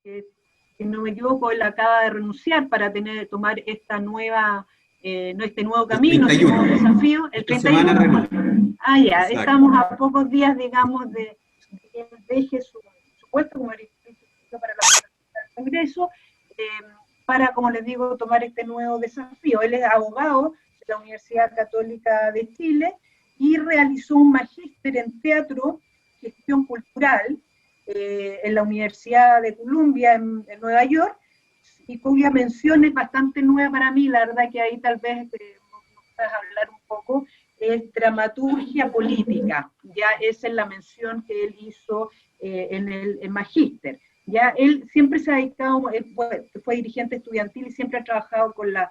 que si no me equivoco, él acaba de renunciar para tomar esta nueva, este nuevo camino, este nuevo desafío, el 31. Ah, ya, exacto. Estamos a pocos días, digamos, de que él deje su puesto como director para el Congreso, para, como les digo, tomar este nuevo desafío. Él es abogado de la Universidad Católica de Chile y realizó un magíster en teatro, gestión cultural, en la Universidad de Columbia en Nueva York, y cuya mención es bastante nueva para mí, la verdad que ahí tal vez nos puedas hablar un poco, es dramaturgia política, ya esa es la mención que él hizo en el magíster. Ya él siempre se ha dedicado, él fue dirigente estudiantil y siempre ha trabajado con la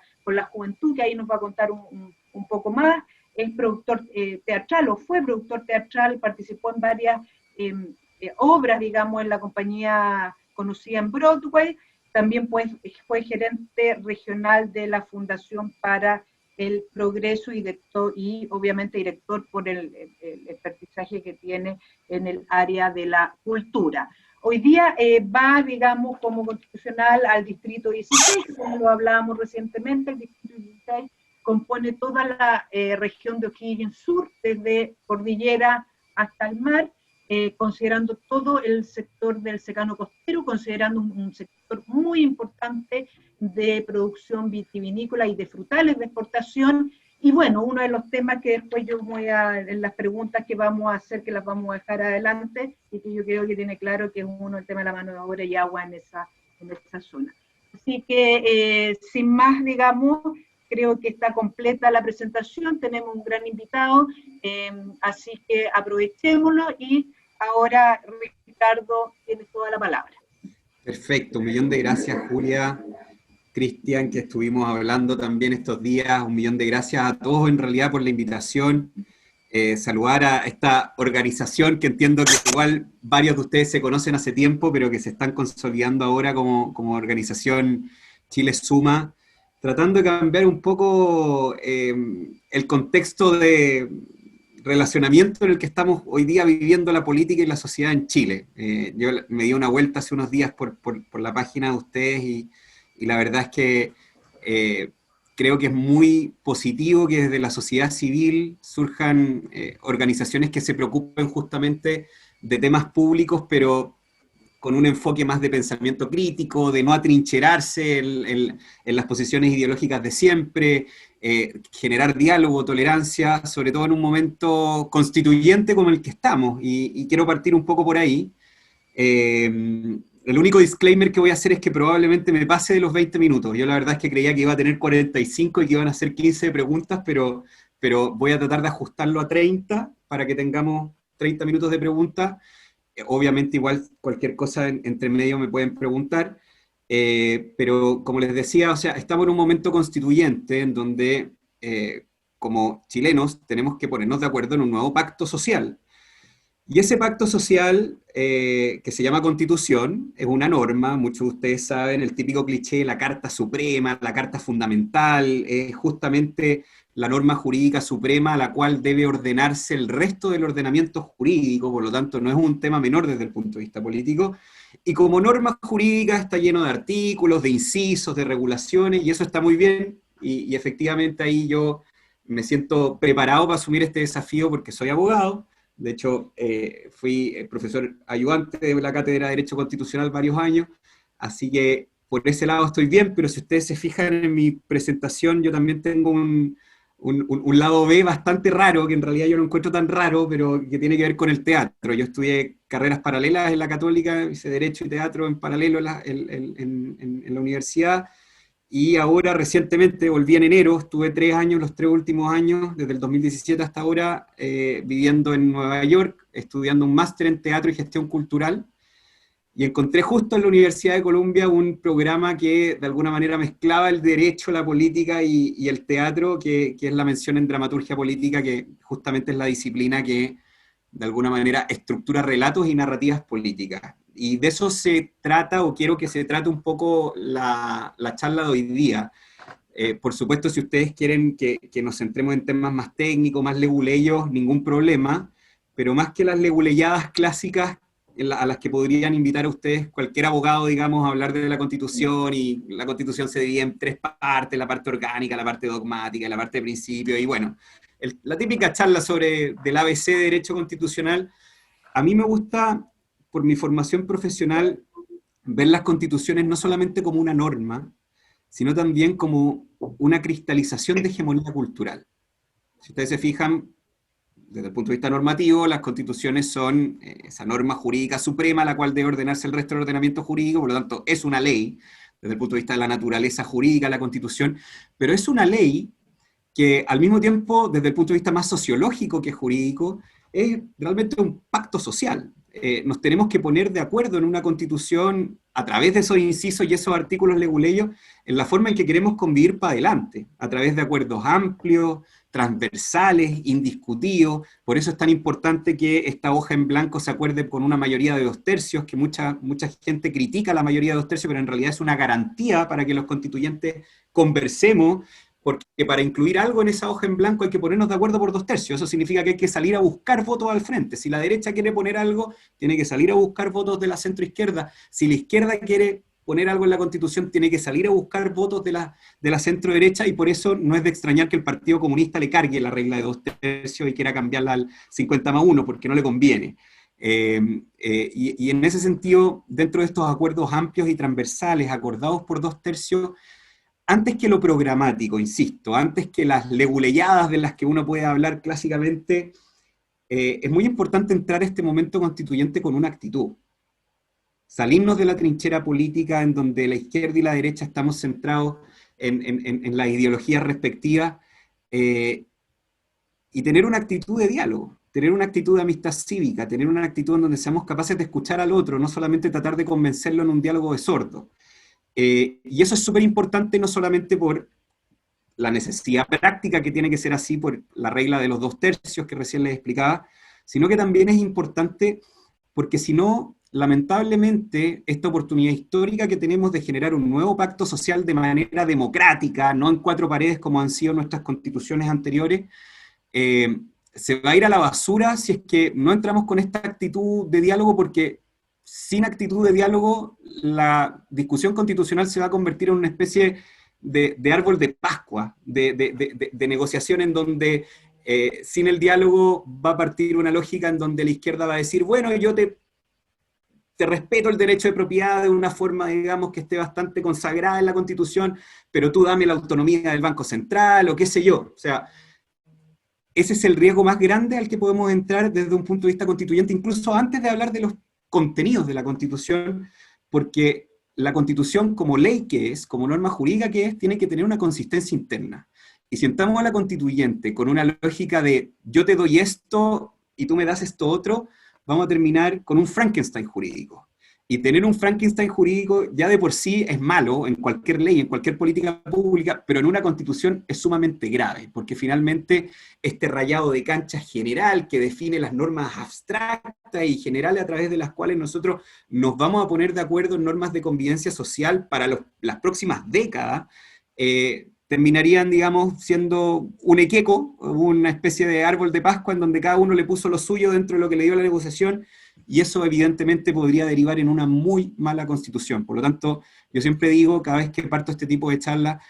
juventud, que ahí nos va a contar un poco más. Es productor teatral, o fue productor teatral, participó en varias obras, digamos, en la compañía conocida en Broadway. También fue gerente regional de la Fundación para el Progreso y obviamente director por el expertizaje que tiene en el área de la cultura. Hoy día va, digamos, como constitucional al Distrito 16, como lo hablábamos recientemente. El Distrito 16 compone toda la región de O'Higgins Sur, desde Cordillera hasta el mar, considerando todo el sector del secano costero, considerando un sector muy importante de producción vitivinícola y de frutales de exportación. Y bueno, uno de los temas que después yo en las preguntas que vamos a hacer, que las vamos a dejar adelante, y que yo creo que tiene claro que es uno el tema de la mano de obra y agua en esa zona. Así que, sin más, digamos, creo que está completa la presentación, tenemos un gran invitado, así que aprovechémoslo, y ahora Ricardo tiene toda la palabra. Perfecto, un millón de gracias, Julia. Cristian, que estuvimos hablando también estos días, un millón de gracias a todos en realidad por la invitación. Saludar a esta organización que entiendo que igual varios de ustedes se conocen hace tiempo, pero que se están consolidando ahora como organización Chile Suma, tratando de cambiar un poco el contexto de relacionamiento en el que estamos hoy día viviendo la política y la sociedad en Chile. Yo me di una vuelta hace unos días por la página de ustedes y la verdad es que creo que es muy positivo que desde la sociedad civil surjan organizaciones que se preocupen justamente de temas públicos, pero con un enfoque más de pensamiento crítico, de no atrincherarse en las posiciones ideológicas de siempre, generar diálogo, tolerancia, sobre todo en un momento constituyente como el que estamos, y quiero partir un poco por ahí. El único disclaimer que voy a hacer es que probablemente me pase de los 20 minutos. Yo la verdad es que creía que iba a tener 45 y que iban a ser 15 preguntas, pero voy a tratar de ajustarlo a 30 para que tengamos 30 minutos de preguntas. Obviamente igual cualquier cosa entre medio me pueden preguntar, pero como les decía, o sea, estamos en un momento constituyente en donde como chilenos tenemos que ponernos de acuerdo en un nuevo pacto social. Y ese pacto social, que se llama Constitución, es una norma, muchos de ustedes saben, el típico cliché, la Carta Suprema, la Carta Fundamental, es justamente la norma jurídica suprema a la cual debe ordenarse el resto del ordenamiento jurídico, por lo tanto no es un tema menor desde el punto de vista político, y como norma jurídica está lleno de artículos, de incisos, de regulaciones, y eso está muy bien, y efectivamente ahí yo me siento preparado para asumir este desafío porque soy abogado. De hecho, fui profesor ayudante de la Cátedra de Derecho Constitucional varios años, así que por ese lado estoy bien, pero si ustedes se fijan en mi presentación, yo también tengo un lado B bastante raro, que en realidad yo no encuentro tan raro, pero que tiene que ver con el teatro. Yo estudié carreras paralelas en la Católica, hice Derecho y Teatro en paralelo en la universidad, y ahora recientemente volví en enero, estuve 3 años, los 3 últimos años, desde el 2017 hasta ahora, viviendo en Nueva York, estudiando un máster en Teatro y Gestión Cultural, y encontré justo en la Universidad de Columbia un programa que de alguna manera mezclaba el derecho, la política y el teatro, que es la mención en dramaturgia política, que justamente es la disciplina que de alguna manera estructura relatos y narrativas políticas. Y de eso se trata, o quiero que se trate un poco la charla de hoy día. Por supuesto, si ustedes quieren que nos centremos en temas más técnicos, más leguleyos, ningún problema, pero más que las leguleyadas clásicas, a las que podrían invitar a ustedes cualquier abogado, digamos, a hablar de la Constitución, y la Constitución se divide en tres partes: la parte orgánica, la parte dogmática y la parte de principio, y bueno, la típica charla del ABC de Derecho Constitucional. A mí me gusta, por mi formación profesional, ver las constituciones no solamente como una norma, sino también como una cristalización de hegemonía cultural. Si ustedes se fijan, desde el punto de vista normativo, las constituciones son esa norma jurídica suprema a la cual debe ordenarse el resto del ordenamiento jurídico, por lo tanto es una ley, desde el punto de vista de la naturaleza jurídica, la constitución, pero es una ley que al mismo tiempo, desde el punto de vista más sociológico que jurídico, es realmente un pacto social. Nos tenemos que poner de acuerdo en una constitución, a través de esos incisos y esos artículos leguleyos, en la forma en que queremos convivir para adelante, a través de acuerdos amplios, transversales, indiscutidos. Por eso es tan importante que esta hoja en blanco se acuerde con una mayoría de 2/3, que mucha gente critica la mayoría de 2/3, pero en realidad es una garantía para que los constituyentes conversemos, porque para incluir algo en esa hoja en blanco hay que ponernos de acuerdo por 2/3. Eso significa que hay que salir a buscar votos al frente. Si la derecha quiere poner algo, tiene que salir a buscar votos de la centroizquierda. Si la izquierda quiere poner algo en la Constitución, tiene que salir a buscar votos de la centro-derecha, y por eso no es de extrañar que el Partido Comunista le cargue la regla de 2/3 y quiera cambiarla al 50+1, porque no le conviene. Y en ese sentido, dentro de estos acuerdos amplios y transversales, acordados por 2/3, antes que lo programático, insisto, antes que las leguleyadas de las que uno puede hablar clásicamente, es muy importante entrar a este momento constituyente con una actitud. Salirnos de la trinchera política en donde la izquierda y la derecha estamos centrados en las ideologías respectivas, y tener una actitud de diálogo, tener una actitud de amistad cívica, tener una actitud en donde seamos capaces de escuchar al otro, no solamente tratar de convencerlo en un diálogo de sordos. Y eso es súper importante, no solamente por la necesidad práctica que tiene que ser así, por la regla de los 2/3 que recién les explicaba, sino que también es importante porque si no, lamentablemente, esta oportunidad histórica que tenemos de generar un nuevo pacto social de manera democrática, no en 4 paredes como han sido nuestras constituciones anteriores, se va a ir a la basura si es que no entramos con esta actitud de diálogo, porque sin actitud de diálogo la discusión constitucional se va a convertir en una especie de árbol de Pascua, de negociación en donde sin el diálogo va a partir una lógica en donde la izquierda va a decir, bueno, yo te respeto el derecho de propiedad de una forma, digamos, que esté bastante consagrada en la Constitución, pero tú dame la autonomía del Banco Central, o qué sé yo. O sea, ese es el riesgo más grande al que podemos entrar desde un punto de vista constituyente, incluso antes de hablar de los contenidos de la Constitución, porque la Constitución, como ley que es, como norma jurídica que es, tiene que tener una consistencia interna. Y si entramos a la constituyente con una lógica de yo te doy esto y tú me das esto otro, vamos a terminar con un Frankenstein jurídico. Y tener un Frankenstein jurídico ya de por sí es malo en cualquier ley, en cualquier política pública, pero en una constitución es sumamente grave, porque finalmente este rayado de cancha general que define las normas abstractas y generales a través de las cuales nosotros nos vamos a poner de acuerdo en normas de convivencia social para las próximas décadas, terminarían, digamos, siendo un equeco, una especie de árbol de Pascua en donde cada uno le puso lo suyo dentro de lo que le dio la negociación, y eso evidentemente podría derivar en una muy mala constitución. Por lo tanto, yo siempre digo, cada vez que parto este tipo de charlas,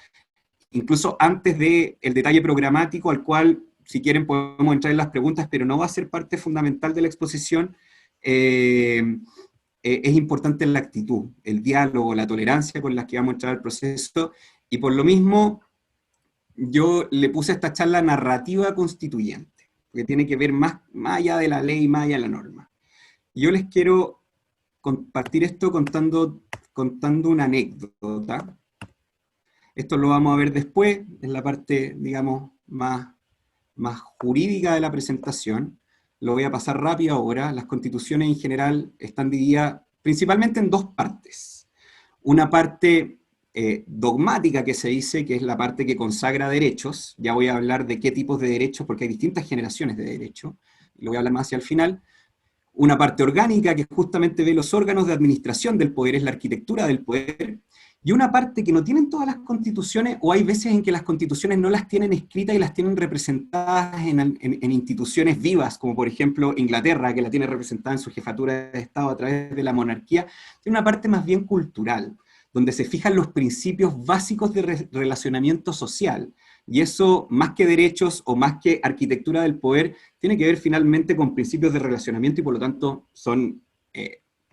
incluso antes del detalle programático, al cual, si quieren, podemos entrar en las preguntas, pero no va a ser parte fundamental de la exposición, es importante la actitud, el diálogo, la tolerancia con la que vamos a entrar al proceso, y por lo mismo, yo le puse a esta charla narrativa constituyente, porque tiene que ver más allá de la ley, más allá de la norma. Yo les quiero compartir esto contando una anécdota. Esto lo vamos a ver después, en la parte, digamos, más jurídica de la presentación. Lo voy a pasar rápido ahora. Las constituciones en general están divididas principalmente en 2 partes. Una parte dogmática que se dice, que es la parte que consagra derechos. Ya voy a hablar de qué tipos de derechos, porque hay distintas generaciones de derechos. Lo voy a hablar más hacia el final. Una parte orgánica que justamente ve los órganos de administración del poder, es la arquitectura del poder, Y una parte que no tienen todas las constituciones, o hay veces en que las constituciones no las tienen escritas y las tienen representadas en instituciones vivas, como por ejemplo Inglaterra, que la tiene representada en su jefatura de Estado a través de la monarquía, tiene una parte más bien cultural, donde se fijan los principios básicos de relacionamiento social. Y eso, más que derechos o más que arquitectura del poder, tiene que ver finalmente con principios de relacionamiento y por lo tanto son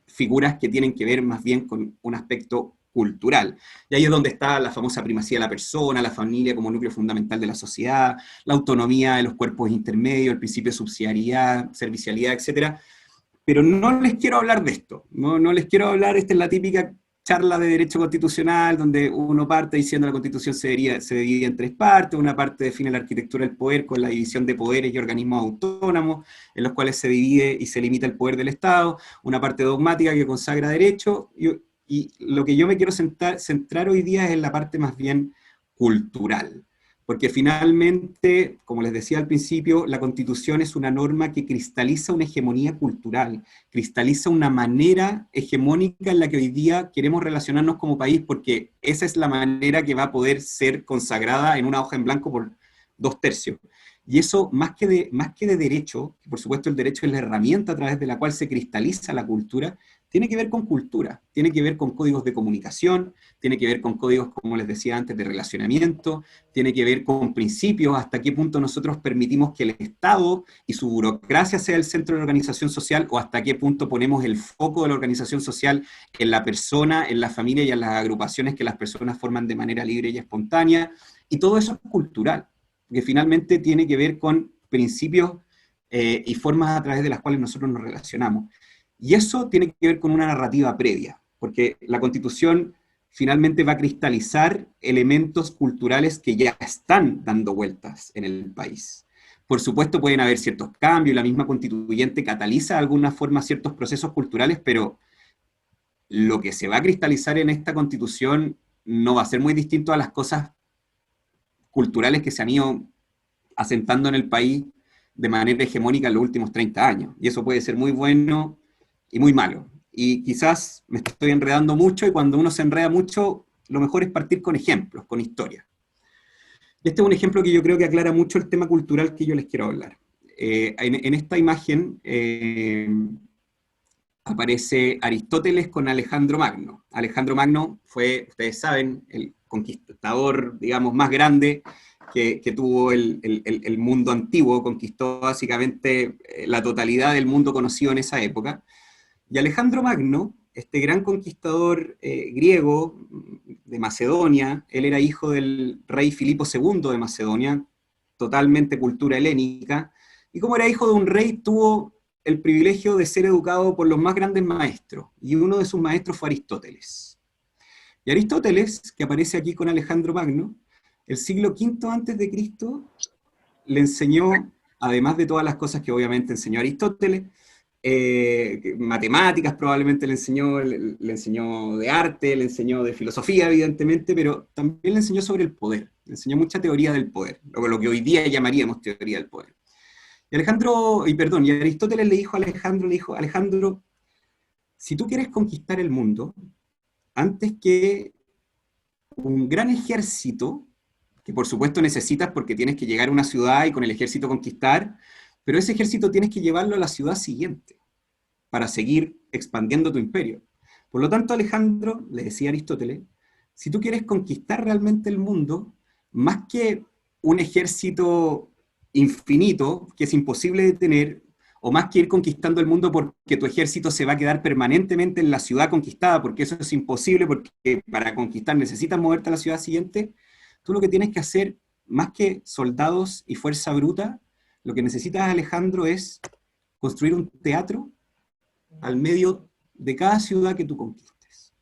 figuras que tienen que ver más bien con un aspecto cultural. Y ahí es donde está la famosa primacía de la persona, la familia como núcleo fundamental de la sociedad, la autonomía de los cuerpos intermedios, el principio de subsidiariedad, servicialidad, etc. Pero no les quiero hablar de esto, no les quiero hablar, esta es la típica charla de derecho constitucional, donde uno parte diciendo la Constitución se divide en tres partes, una parte define la arquitectura del poder con la división de poderes y organismos autónomos, en los cuales se divide y se limita el poder del Estado, una parte dogmática que consagra derecho, y lo que yo me quiero centrar hoy día es en la parte más bien cultural, porque finalmente, como les decía al principio, la Constitución es una norma que cristaliza una hegemonía cultural, cristaliza una manera hegemónica en la que hoy día queremos relacionarnos como país, porque esa es la manera que va a poder ser consagrada en una hoja en blanco por 2/3. Y eso, más que de derecho, por supuesto el derecho es la herramienta a través de la cual se cristaliza la cultura, tiene que ver con cultura, tiene que ver con códigos de comunicación, tiene que ver con códigos, como les decía antes, de relacionamiento, tiene que ver con principios, hasta qué punto nosotros permitimos que el Estado y su burocracia sea el centro de la organización social, o hasta qué punto ponemos el foco de la organización social en la persona, en la familia y en las agrupaciones que las personas forman de manera libre y espontánea, y todo eso es cultural, que finalmente tiene que ver con principios y formas a través de las cuales nosotros nos relacionamos. Y eso tiene que ver con una narrativa previa, porque la Constitución finalmente va a cristalizar elementos culturales que ya están dando vueltas en el país. Por supuesto pueden haber ciertos cambios, la misma constituyente cataliza de alguna forma ciertos procesos culturales, pero lo que se va a cristalizar en esta Constitución no va a ser muy distinto a las cosas culturales que se han ido asentando en el país de manera hegemónica en los últimos 30 años. Y eso puede ser muy bueno y muy malo. Y quizás me estoy enredando mucho, y cuando uno se enreda mucho, lo mejor es partir con ejemplos, con historias. Este es un ejemplo que yo creo que aclara mucho el tema cultural que yo les quiero hablar. En esta imagen aparece Aristóteles con Alejandro Magno. Alejandro Magno fue, ustedes saben, el conquistador, digamos, más grande que tuvo el mundo antiguo, conquistó básicamente la totalidad del mundo conocido en esa época. Y Alejandro Magno, este gran conquistador griego de Macedonia, él era hijo del rey Filipo II de Macedonia, totalmente cultura helénica, y como era hijo de un rey, tuvo el privilegio de ser educado por los más grandes maestros, y uno de sus maestros fue Aristóteles. Y Aristóteles, que aparece aquí con Alejandro Magno, el siglo V antes de Cristo, le enseñó, además de todas las cosas que obviamente enseñó Aristóteles, matemáticas probablemente le enseñó de arte, le enseñó de filosofía evidentemente, pero también le enseñó sobre el poder, le enseñó mucha teoría del poder, lo que hoy día llamaríamos teoría del poder. Y Aristóteles le dijo a Alejandro, Alejandro, si tú quieres conquistar el mundo, antes que un gran ejército, que por supuesto necesitas porque tienes que llegar a una ciudad y con el ejército conquistar, pero ese ejército tienes que llevarlo a la ciudad siguiente, para seguir expandiendo tu imperio. Por lo tanto, Alejandro, le decía Aristóteles, si tú quieres conquistar realmente el mundo, más que un ejército infinito, que es imposible de tener, o más que ir conquistando el mundo porque tu ejército se va a quedar permanentemente en la ciudad conquistada, porque eso es imposible, porque para conquistar necesitas moverte a la ciudad siguiente, tú lo que tienes que hacer, más que soldados y fuerza bruta, lo que necesitas, Alejandro, es construir un teatro al medio de cada ciudad que tú conquistes.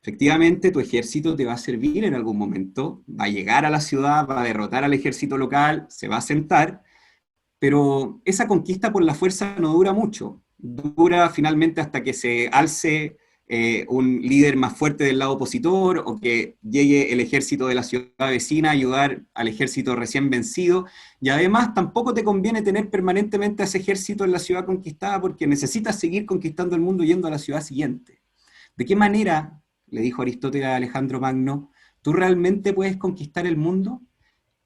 Efectivamente, tu ejército te va a servir en algún momento, va a llegar a la ciudad, va a derrotar al ejército local, se va a asentar, pero esa conquista por la fuerza no dura mucho. Dura finalmente hasta que se alce un líder más fuerte del lado opositor, o que llegue el ejército de la ciudad vecina a ayudar al ejército recién vencido, y además tampoco te conviene tener permanentemente a ese ejército en la ciudad conquistada, porque necesitas seguir conquistando el mundo yendo a la ciudad siguiente. ¿De qué manera le dijo Aristóteles a Alejandro Magno, ¿tú realmente puedes conquistar el mundo?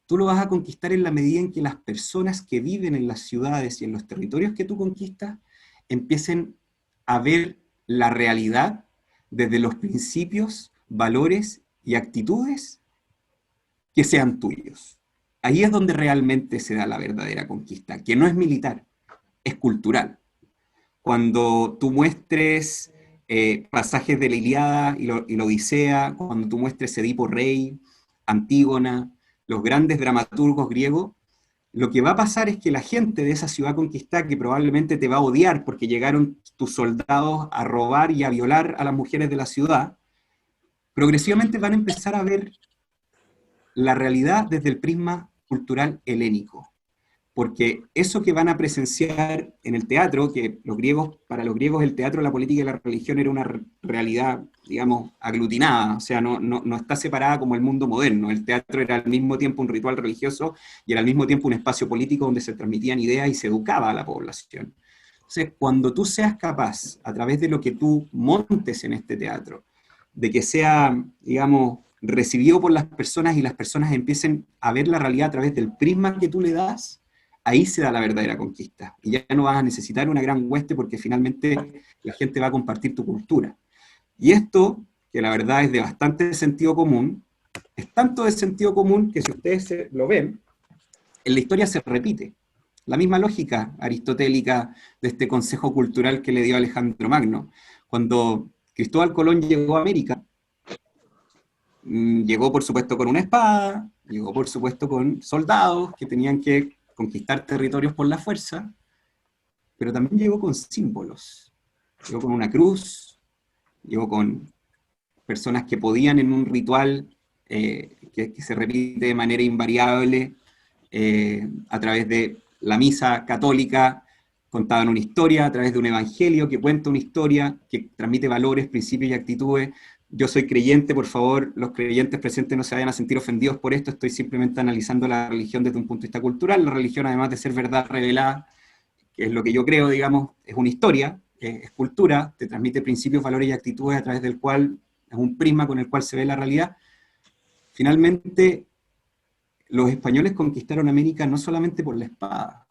Tú lo vas a conquistar en la medida en que las personas que viven en las ciudades y en los territorios que tú conquistas empiecen a ver la realidad desde los principios, valores y actitudes que sean tuyos. Ahí es donde realmente se da la verdadera conquista, que no es militar, es cultural. Cuando tú muestres pasajes de la Ilíada y la Odisea, cuando tú muestres Edipo Rey, Antígona, los grandes dramaturgos griegos, lo que va a pasar es que la gente de esa ciudad conquistada, que probablemente te va a odiar porque llegaron tus soldados a robar y a violar a las mujeres de la ciudad, progresivamente van a empezar a ver la realidad desde el prisma cultural helénico. Porque eso que van a presenciar en el teatro, que para los griegos el teatro, la política y la religión era una realidad, digamos, aglutinada, o sea, no está separada como el mundo moderno. El teatro era al mismo tiempo un ritual religioso y era al mismo tiempo un espacio político donde se transmitían ideas y se educaba a la población. Entonces, cuando tú seas capaz, a través de lo que tú montes en este teatro, de que sea, digamos, recibido por las personas y las personas empiecen a ver la realidad a través del prisma que tú le das, ahí se da la verdadera conquista. Y ya no vas a necesitar una gran hueste porque finalmente la gente va a compartir tu cultura. Y esto, que la verdad es de bastante sentido común, es tanto de sentido común que si ustedes lo ven, en la historia se repite. La misma lógica aristotélica de este consejo cultural que le dio Alejandro Magno. Cuando Cristóbal Colón llegó a América, llegó por supuesto con una espada, llegó por supuesto con soldados que tenían que conquistar territorios por la fuerza, pero también llegó con símbolos. Llegó con una cruz, llegó con personas que podían en un ritual que se repite de manera invariable a través de la misa católica, contaban una historia, a través de un evangelio que cuenta una historia, que transmite valores, principios y actitudes. Yo soy creyente, por favor, los creyentes presentes no se vayan a sentir ofendidos por esto, estoy simplemente analizando la religión desde un punto de vista cultural. La religión, además de ser verdad revelada, que es lo que yo creo, digamos, es una historia, es cultura, te transmite principios, valores y actitudes a través del cual, es un prisma con el cual se ve la realidad. Finalmente, los españoles conquistaron América no solamente por la espada,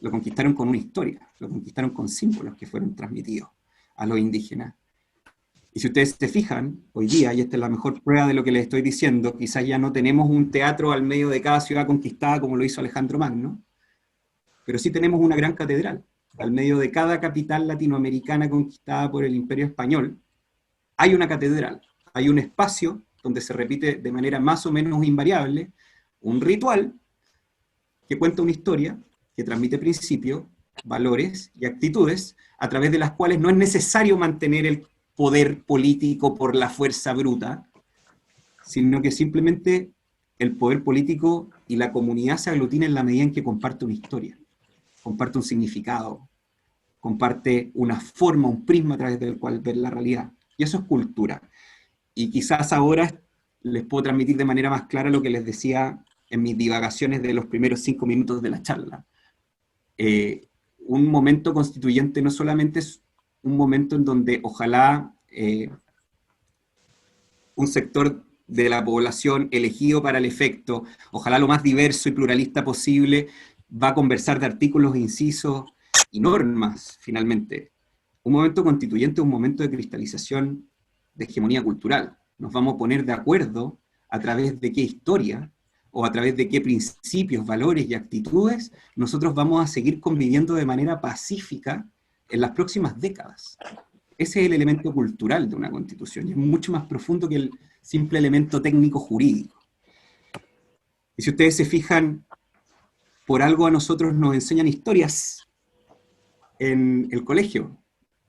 lo conquistaron con una historia, lo conquistaron con símbolos que fueron transmitidos a los indígenas. Y si ustedes se fijan, hoy día, y esta es la mejor prueba de lo que les estoy diciendo, quizás ya no tenemos un teatro al medio de cada ciudad conquistada como lo hizo Alejandro Magno, pero sí tenemos una gran catedral. Al medio de cada capital latinoamericana conquistada por el Imperio Español, hay una catedral, hay un espacio donde se repite de manera más o menos invariable un ritual que cuenta una historia, que transmite principios, valores y actitudes, a través de las cuales no es necesario mantener el poder político por la fuerza bruta, sino que simplemente el poder político y la comunidad se aglutinan en la medida en que comparte una historia, comparte un significado, comparte una forma, un prisma a través del cual ver la realidad. Y eso es cultura. Y quizás ahora les puedo transmitir de manera más clara lo que les decía en mis divagaciones de los primeros 5 minutos de la charla. Un momento constituyente no solamente es un momento en donde ojalá un sector de la población elegido para el efecto, ojalá lo más diverso y pluralista posible, va a conversar de artículos, incisos y normas, finalmente. Un momento constituyente es un momento de cristalización de hegemonía cultural. Nos vamos a poner de acuerdo a través de qué historia o a través de qué principios, valores y actitudes nosotros vamos a seguir conviviendo de manera pacífica en las próximas décadas. Ese es el elemento cultural de una constitución, y es mucho más profundo que el simple elemento técnico jurídico. Y si ustedes se fijan, por algo a nosotros nos enseñan historias en el colegio,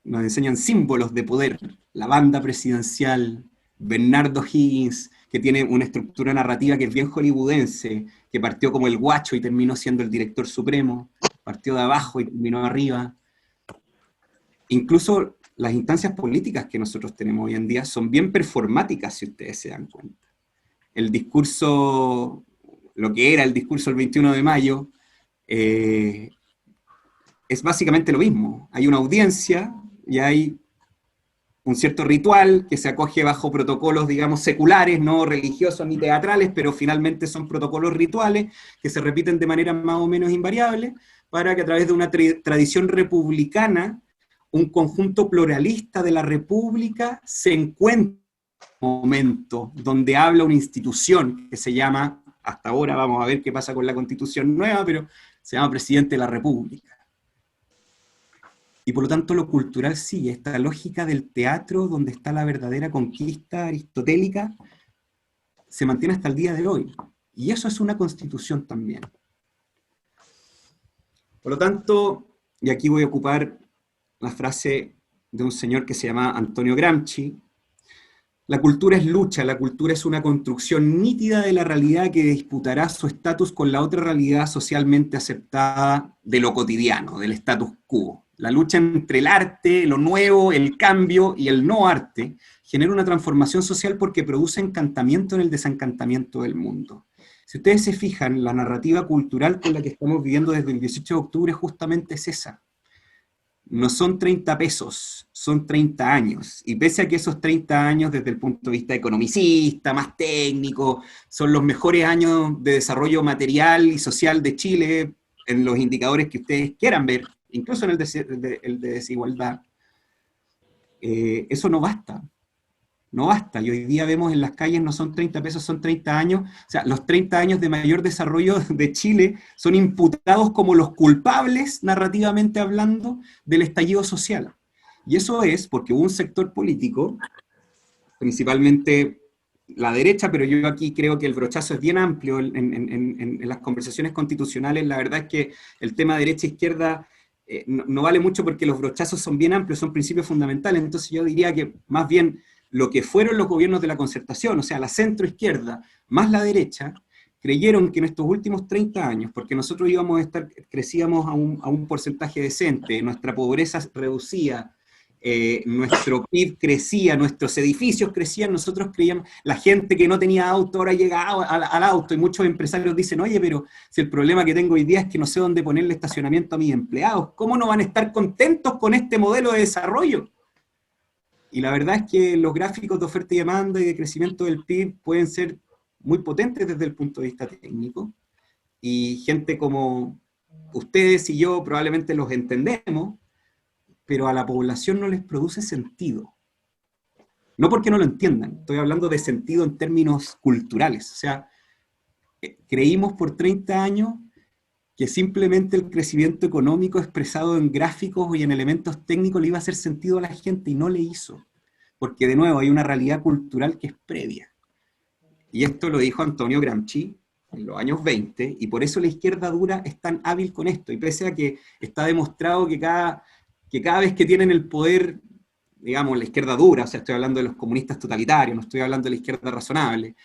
nos enseñan símbolos de poder, la banda presidencial, Bernardo Higgins, que tiene una estructura narrativa que es bien hollywoodense, que partió como el guacho y terminó siendo el director supremo, partió de abajo y terminó arriba. Incluso las instancias políticas que nosotros tenemos hoy en día son bien performáticas, si ustedes se dan cuenta. El discurso, lo que era el discurso del 21 de mayo, es básicamente lo mismo. Hay una audiencia y hay un cierto ritual que se acoge bajo protocolos, digamos, seculares, no religiosos ni teatrales, pero finalmente son protocolos rituales que se repiten de manera más o menos invariable, para que a través de una tradición republicana, un conjunto pluralista de la República se encuentre en un momento donde habla una institución que se llama, hasta ahora vamos a ver qué pasa con la Constitución nueva, pero se llama Presidente de la República. Y por lo tanto lo cultural sigue esta lógica del teatro, donde está la verdadera conquista aristotélica, se mantiene hasta el día de hoy. Y eso es una constitución también. Por lo tanto, y aquí voy a ocupar la frase de un señor que se llama Antonio Gramsci: la cultura es lucha, la cultura es una construcción nítida de la realidad que disputará su estatus con la otra realidad socialmente aceptada de lo cotidiano, del status quo. La lucha entre el arte, lo nuevo, el cambio y el no arte genera una transformación social porque produce encantamiento en el desencantamiento del mundo. Si ustedes se fijan, la narrativa cultural con la que estamos viviendo desde el 18 de octubre justamente es esa. No son 30 pesos, son 30 años. Y pese a que esos 30 años, desde el punto de vista economicista, más técnico, son los mejores años de desarrollo material y social de Chile, en los indicadores que ustedes quieran ver, incluso en el de desigualdad, eso no basta. No basta, y hoy día vemos en las calles no son 30 pesos, son 30 años, o sea, los 30 años de mayor desarrollo de Chile son imputados como los culpables, narrativamente hablando, del estallido social. Y eso es porque hubo un sector político, principalmente la derecha, pero yo aquí creo que el brochazo es bien amplio en las conversaciones constitucionales. La verdad es que el tema derecha-izquierda no vale mucho porque los brochazos son bien amplios, son principios fundamentales, entonces yo diría que más bien lo que fueron los gobiernos de la concertación, o sea, la centroizquierda más la derecha, creyeron que en estos últimos 30 años, porque nosotros crecíamos a un porcentaje decente, nuestra pobreza reducía, nuestro PIB crecía, nuestros edificios crecían, nosotros creíamos, la gente que no tenía auto ahora llega al auto, y muchos empresarios dicen, oye, pero si el problema que tengo hoy día es que no sé dónde ponerle estacionamiento a mis empleados, ¿cómo no van a estar contentos con este modelo de desarrollo? Y la verdad es que los gráficos de oferta y demanda y de crecimiento del PIB pueden ser muy potentes desde el punto de vista técnico, y gente como ustedes y yo probablemente los entendemos, pero a la población no les produce sentido. No porque no lo entiendan, estoy hablando de sentido en términos culturales. O sea, creímos por 30 años que simplemente el crecimiento económico expresado en gráficos y en elementos técnicos le iba a hacer sentido a la gente, y no le hizo. Porque de nuevo hay una realidad cultural que es previa. Y esto lo dijo Antonio Gramsci en los años 20, y por eso la izquierda dura es tan hábil con esto, y pese a que está demostrado que cada vez que tienen el poder, digamos, la izquierda dura, o sea, estoy hablando de los comunistas totalitarios, no estoy hablando de la izquierda razonable,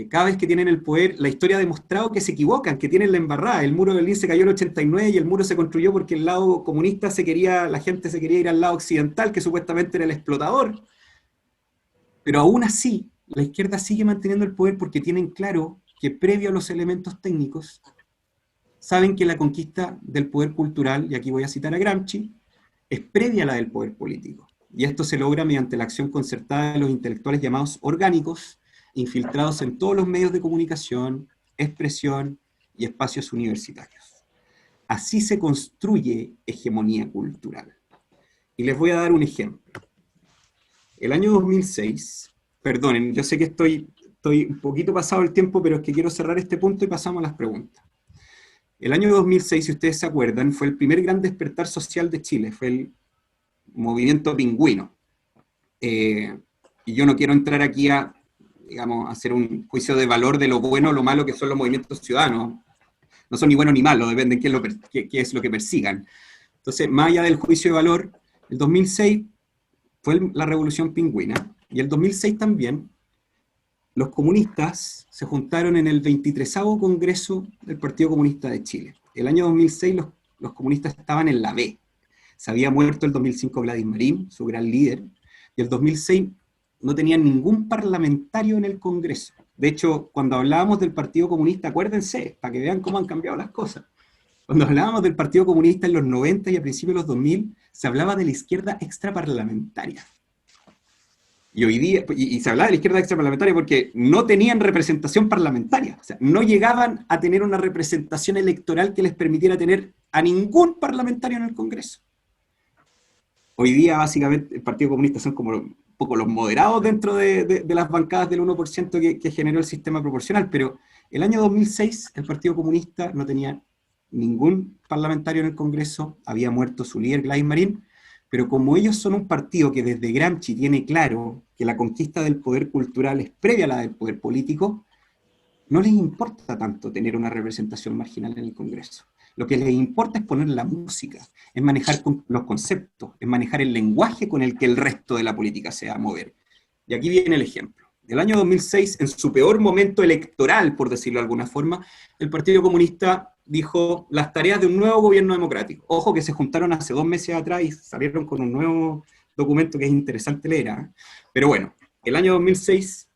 cada vez que tienen el poder, la historia ha demostrado que se equivocan, que tienen la embarrada. El muro de Berlín se cayó en el 89 y el muro se construyó porque el lado comunista la gente se quería ir al lado occidental, que supuestamente era el explotador. Pero aún así, la izquierda sigue manteniendo el poder porque tienen claro que previo a los elementos técnicos, saben que la conquista del poder cultural, y aquí voy a citar a Gramsci, es previa a la del poder político. Y esto se logra mediante la acción concertada de los intelectuales llamados orgánicos, infiltrados en todos los medios de comunicación, expresión y espacios universitarios. Así se construye hegemonía cultural. Y les voy a dar un ejemplo. El año 2006, perdonen, yo sé que estoy un poquito pasado el tiempo, pero es que quiero cerrar este punto y pasamos a las preguntas. El año 2006, si ustedes se acuerdan, fue el primer gran despertar social de Chile, fue el movimiento pingüino. Y yo no quiero entrar aquí a, digamos, hacer un juicio de valor de lo bueno o lo malo que son los movimientos ciudadanos. No son ni buenos ni malos, depende de qué es lo que persigan. Entonces, más allá del juicio de valor, el 2006 fue la revolución pingüina, y el 2006 también los comunistas se juntaron en el 23º Congreso del Partido Comunista de Chile. El año 2006 los comunistas estaban en la B. Se había muerto el 2005 Gladys Marín, su gran líder, y el 2006 no tenían ningún parlamentario en el Congreso. De hecho, cuando hablábamos del Partido Comunista, acuérdense, para que vean cómo han cambiado las cosas. Cuando hablábamos del Partido Comunista en los 90 y a principios de los 2000, se hablaba de la izquierda extraparlamentaria. Y hoy día, y se hablaba de la izquierda extraparlamentaria porque no tenían representación parlamentaria. O sea, no llegaban a tener una representación electoral que les permitiera tener a ningún parlamentario en el Congreso. Hoy día, básicamente, el Partido Comunista son como un poco los moderados dentro de las bancadas del 1% que generó el sistema proporcional, pero el año 2006 el Partido Comunista no tenía ningún parlamentario en el Congreso, había muerto su líder, Gladys Marín, pero como ellos son un partido que desde Gramsci tiene claro que la conquista del poder cultural es previa a la del poder político, no les importa tanto tener una representación marginal en el Congreso. Lo que les importa es poner la música, es manejar los conceptos, es manejar el lenguaje con el que el resto de la política se va a mover. Y aquí viene el ejemplo. El año 2006, en su peor momento electoral, por decirlo de alguna forma, el Partido Comunista dijo las tareas de un nuevo gobierno democrático. Ojo que se juntaron hace 2 meses atrás y salieron con un nuevo documento que es interesante leer, ¿eh? Pero bueno, el año 2006,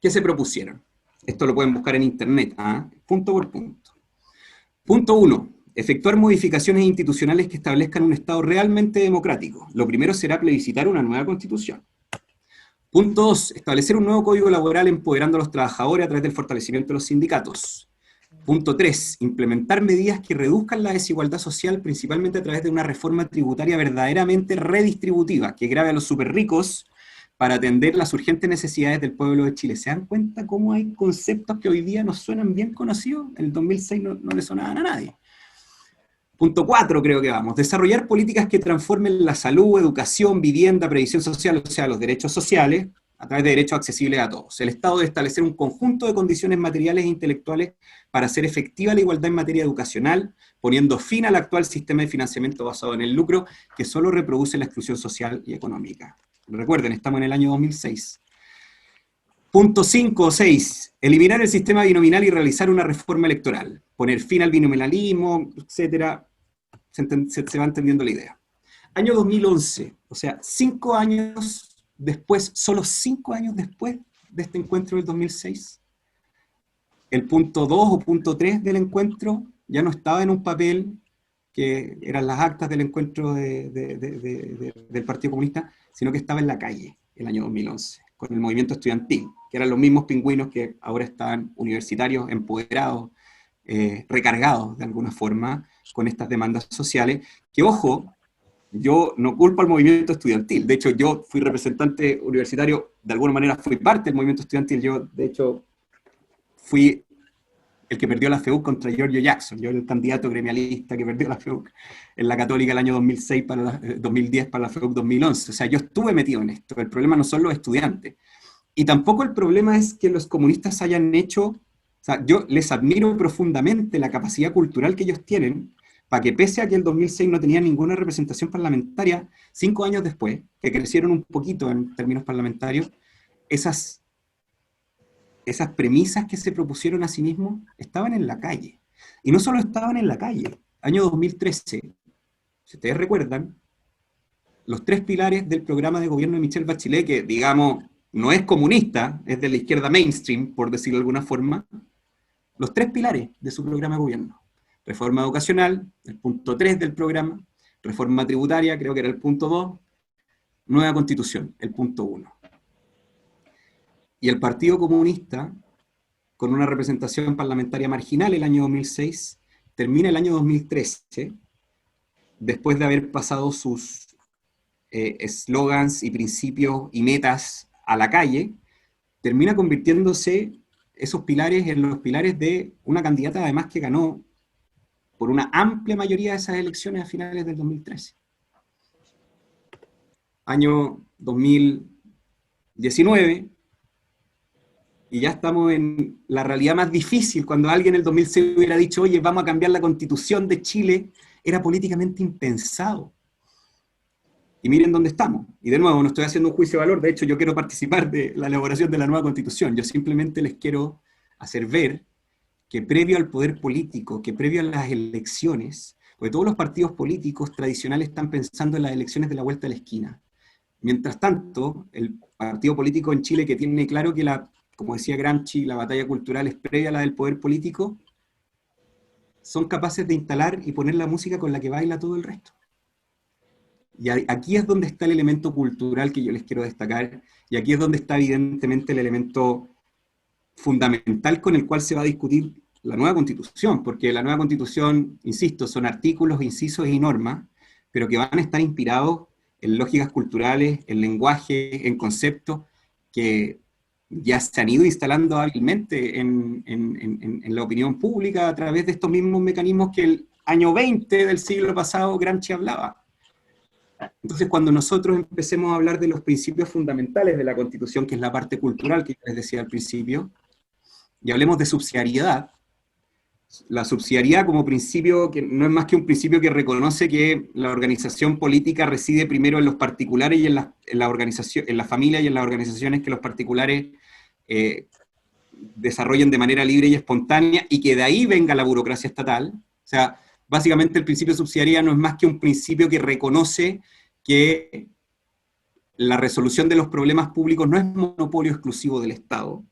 ¿qué se propusieron? Esto lo pueden buscar en internet, ¿eh? Punto por punto. Punto 1. Efectuar modificaciones institucionales que establezcan un Estado realmente democrático. Lo primero será plebiscitar una nueva Constitución. Punto 2. Establecer un nuevo código laboral empoderando a los trabajadores a través del fortalecimiento de los sindicatos. Punto 3. Implementar medidas que reduzcan la desigualdad social, principalmente a través de una reforma tributaria verdaderamente redistributiva, que grave a los superricos para atender las urgentes necesidades del pueblo de Chile. ¿Se dan cuenta cómo hay conceptos que hoy día nos suenan bien conocidos? En el 2006 no le sonaban a nadie. Punto 4 creo que vamos. Desarrollar políticas que transformen la salud, educación, vivienda, previsión social, o sea, los derechos sociales, a través de derechos accesibles a todos. El Estado debe establecer un conjunto de condiciones materiales e intelectuales para hacer efectiva la igualdad en materia educacional, poniendo fin al actual sistema de financiamiento basado en el lucro, que solo reproduce la exclusión social y económica. Recuerden, estamos en el año 2006. Punto 5 o 6. Eliminar el sistema binominal y realizar una reforma electoral. Poner fin al binominalismo, etc. Se va entendiendo la idea. Año 2011, o sea, 5 años después, solo 5 años después de este encuentro del 2006, el punto 2 o punto 3 del encuentro ya no estaba en un papel que eran las actas del encuentro del Partido Comunista, sino que estaba en la calle, el año 2011, con el movimiento estudiantil, que eran los mismos pingüinos que ahora están universitarios, empoderados, recargados de alguna forma con estas demandas sociales, que ojo, yo no culpo al movimiento estudiantil. De hecho, yo fui representante universitario, de alguna manera fui parte del movimiento estudiantil. Yo, de hecho, fui el que perdió la FEUC contra Giorgio Jackson. Yo era el candidato gremialista que perdió la FEUC en la Católica el año 2006 2010 para la FEUC 2011. O sea, yo estuve metido en esto. El problema no son los estudiantes. Y tampoco el problema es que los comunistas hayan hecho... O sea, yo les admiro profundamente la capacidad cultural que ellos tienen para que pese a que el 2006 no tenía ninguna representación parlamentaria, 5 años después, que crecieron un poquito en términos parlamentarios, esas premisas que se propusieron a sí mismos estaban en la calle. Y no solo estaban en la calle. Año 2013, si ustedes recuerdan, los 3 pilares del programa de gobierno de Michelle Bachelet, que digamos no es comunista, es de la izquierda mainstream, por decirlo de alguna forma, los 3 pilares de su programa de gobierno. Reforma educacional, el punto 3 del programa, reforma tributaria, creo que era el punto 2, nueva constitución, el punto 1. Y el Partido Comunista, con una representación parlamentaria marginal el año 2006, termina el año 2013, después de haber pasado sus eslogans y principios y metas a la calle, termina convirtiéndose esos pilares en los pilares de una candidata además que ganó por una amplia mayoría de esas elecciones a finales del 2013. Año 2019, y ya estamos en la realidad más difícil. Cuando alguien en el 2006 hubiera dicho, oye, vamos a cambiar la Constitución de Chile, era políticamente impensado. Y miren dónde estamos. Y de nuevo, no estoy haciendo un juicio de valor, de hecho yo quiero participar de la elaboración de la nueva Constitución. Yo simplemente les quiero hacer ver que previo al poder político, que previo a las elecciones, porque todos los partidos políticos tradicionales están pensando en las elecciones de la vuelta de la esquina. Mientras tanto, el partido político en Chile que tiene claro que, como decía Gramsci, la batalla cultural es previa a la del poder político, son capaces de instalar y poner la música con la que baila todo el resto. Y aquí es donde está el elemento cultural que yo les quiero destacar, y aquí es donde está evidentemente el elemento fundamental con el cual se va a discutir la nueva Constitución, porque la nueva Constitución, insisto, son artículos, incisos y normas, pero que van a estar inspirados en lógicas culturales, en lenguaje, en conceptos que ya se han ido instalando hábilmente en la opinión pública a través de estos mismos mecanismos que el año 20 del siglo pasado Gramsci hablaba. Entonces, cuando nosotros empecemos a hablar de los principios fundamentales de la Constitución, que es la parte cultural que les decía al principio, y hablemos de subsidiariedad, la subsidiariedad como principio, que no es más que un principio que reconoce que la organización política reside primero en los particulares y en la organización, en la familia y en las organizaciones que los particulares desarrollen de manera libre y espontánea, y que de ahí venga la burocracia estatal. O sea, básicamente el principio de subsidiariedad no es más que un principio que reconoce que la resolución de los problemas públicos no es monopolio exclusivo del Estado,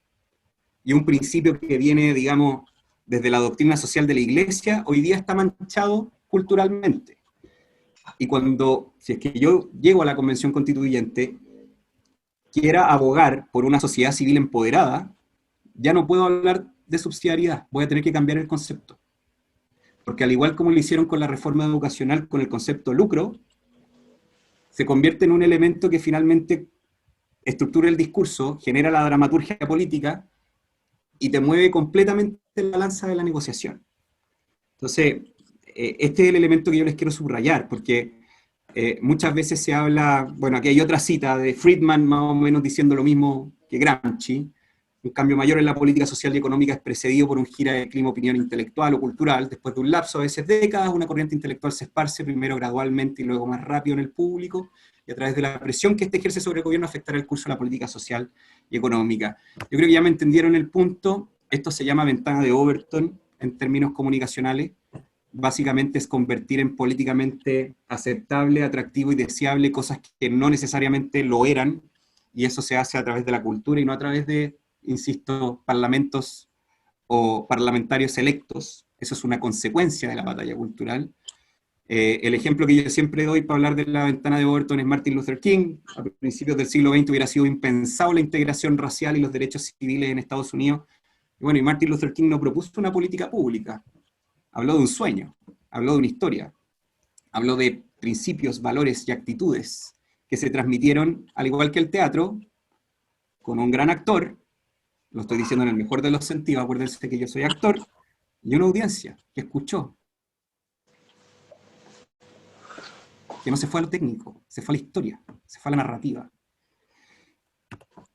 y un principio que viene, digamos, desde la doctrina social de la Iglesia, hoy día está manchado culturalmente. Y cuando, si es que yo llego a la Convención Constituyente, quiera abogar por una sociedad civil empoderada, ya no puedo hablar de subsidiariedad, voy a tener que cambiar el concepto. Porque al igual como lo hicieron con la reforma educacional con el concepto lucro, se convierte en un elemento que finalmente estructura el discurso, genera la dramaturgia política y te mueve completamente la balanza de la negociación. Entonces, este es el elemento que yo les quiero subrayar, porque muchas veces se habla, bueno, aquí hay otra cita de Friedman más o menos diciendo lo mismo que Gramsci: un cambio mayor en la política social y económica es precedido por un giro de clima, opinión intelectual o cultural. Después de un lapso, a veces décadas, una corriente intelectual se esparce, primero gradualmente y luego más rápido en el público, y a través de la presión que éste ejerce sobre el gobierno afectará el curso de la política social y económica. Yo creo que ya me entendieron el punto. Esto se llama ventana de Overton en términos comunicacionales. Básicamente es convertir en políticamente aceptable, atractivo y deseable cosas que no necesariamente lo eran, y eso se hace a través de la cultura y no a través de, insisto, parlamentos o parlamentarios electos. Eso es una consecuencia de la batalla cultural. El ejemplo que yo siempre doy para hablar de la ventana de Overton es Martin Luther King. A principios del siglo XX hubiera sido impensado la integración racial y los derechos civiles en Estados Unidos. Y bueno, y Martin Luther King no propuso una política pública, habló de un sueño, habló de una historia, habló de principios, valores y actitudes que se transmitieron, al igual que el teatro, con un gran actor, lo estoy diciendo en el mejor de los sentidos, acuérdense que yo soy actor, y una audiencia que escuchó, que no se fue a lo técnico, se fue a la historia, se fue a la narrativa.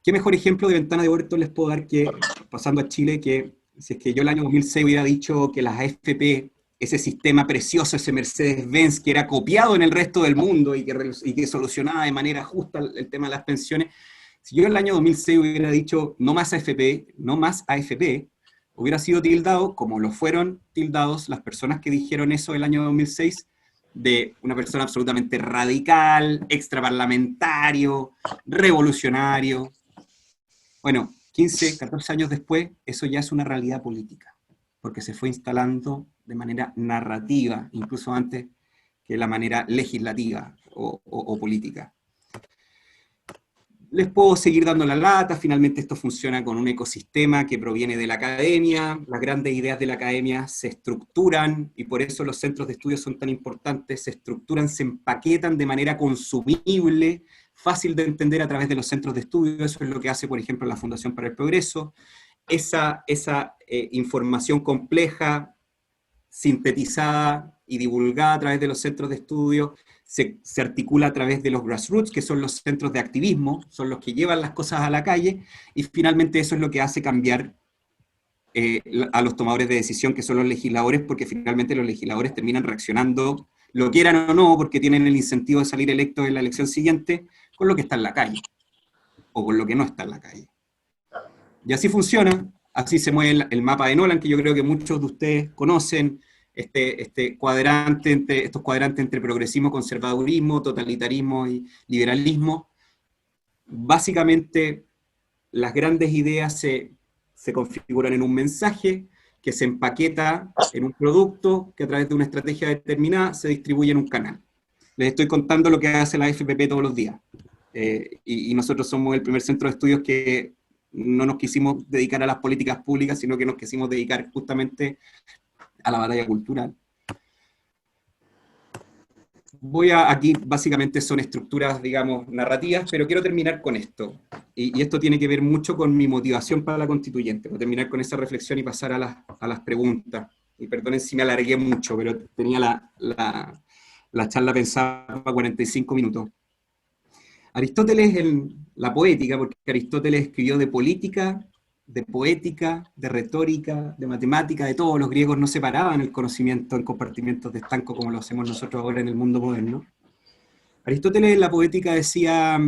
¿Qué mejor ejemplo de ventana de Overton les puedo dar que, pasando a Chile, que si es que yo el año 2006 hubiera dicho que las AFP, ese sistema precioso, ese Mercedes-Benz que era copiado en el resto del mundo y que solucionaba de manera justa el tema de las pensiones, si yo el año 2006 hubiera dicho no más AFP, no más AFP, hubiera sido tildado, como lo fueron tildados las personas que dijeron eso el año 2006, de una persona absolutamente radical, extraparlamentario, revolucionario. Bueno, 15, 14 años después, eso ya es una realidad política, porque se fue instalando de manera narrativa, incluso antes que la manera legislativa o política. Les puedo seguir dando la lata. Finalmente esto funciona con un ecosistema que proviene de la academia. Las grandes ideas de la academia se estructuran, y por eso los centros de estudio son tan importantes. Se estructuran, se empaquetan de manera consumible, fácil de entender a través de los centros de estudio. Eso es lo que hace, por ejemplo, la Fundación para el Progreso. Esa información compleja, sintetizada y divulgada a través de los centros de estudio, se articula a través de los grassroots, que son los centros de activismo, son los que llevan las cosas a la calle, y finalmente eso es lo que hace cambiar a los tomadores de decisión, que son los legisladores, porque finalmente los legisladores terminan reaccionando, lo quieran o no, porque tienen el incentivo de salir electos en la elección siguiente, con lo que está en la calle, o con lo que no está en la calle. Y así funciona, así se mueve el mapa de Nolan, que yo creo que muchos de ustedes conocen, estos cuadrantes entre progresismo, conservadurismo, totalitarismo y liberalismo. Básicamente, las grandes ideas se configuran en un mensaje que se empaqueta en un producto que a través de una estrategia determinada se distribuye en un canal. Les estoy contando lo que hace la FPP todos los días. Y nosotros somos el primer centro de estudios que no nos quisimos dedicar a las políticas públicas, sino que nos quisimos dedicar justamente a la batalla cultural. Aquí básicamente son estructuras, digamos, narrativas, pero quiero terminar con esto. Y esto tiene que ver mucho con mi motivación para la constituyente. Voy a terminar con esa reflexión y pasar a las preguntas. Y perdonen si me alargué mucho, pero tenía la charla pensada para 45 minutos. Aristóteles en la poética, porque Aristóteles escribió de política, de poética, de retórica, de matemática, de todo. Los griegos no separaban el conocimiento en compartimentos de estanco como lo hacemos nosotros ahora en el mundo moderno. Aristóteles en la poética decía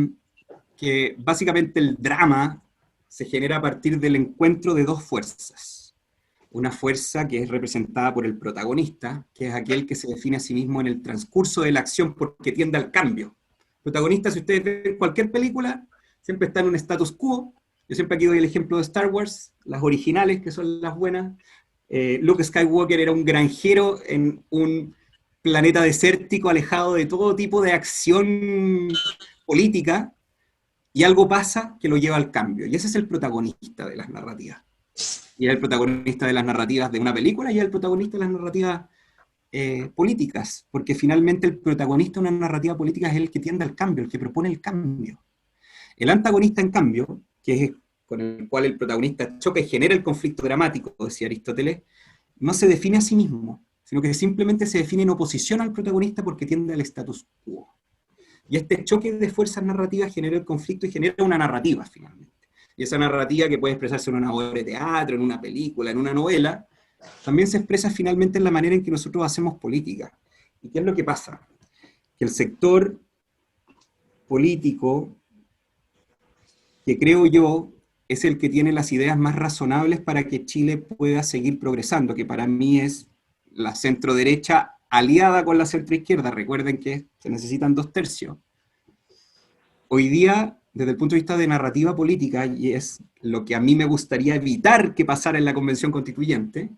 que básicamente el drama se genera a partir del encuentro de dos fuerzas. Una fuerza que es representada por el protagonista, que es aquel que se define a sí mismo en el transcurso de la acción porque tiende al cambio. El protagonista, si ustedes ven cualquier película, siempre está en un status quo. Yo siempre aquí doy el ejemplo de Star Wars, las originales, que son las buenas. Luke Skywalker era un granjero en un planeta desértico, alejado de todo tipo de acción política, y algo pasa que lo lleva al cambio. Y ese es el protagonista de las narrativas. Y es el protagonista de las narrativas de una película, y es el protagonista de las narrativas políticas, porque finalmente el protagonista de una narrativa política es el que tiende al cambio, el que propone el cambio. El antagonista, en cambio, que es con el cual el protagonista choca y genera el conflicto dramático, decía Aristóteles, no se define a sí mismo, sino que simplemente se define en oposición al protagonista porque tiende al status quo. Y este choque de fuerzas narrativas genera el conflicto y genera una narrativa, finalmente. Y esa narrativa, que puede expresarse en una obra de teatro, en una película, en una novela, también se expresa finalmente en la manera en que nosotros hacemos política. ¿Y qué es lo que pasa? Que el sector político, que creo yo es el que tiene las ideas más razonables para que Chile pueda seguir progresando, que para mí es la centro-derecha aliada con la centro-izquierda. Recuerden que se necesitan 2/3. Hoy día, desde el punto de vista de narrativa política, y es lo que a mí me gustaría evitar que pasara en la Convención Constituyente,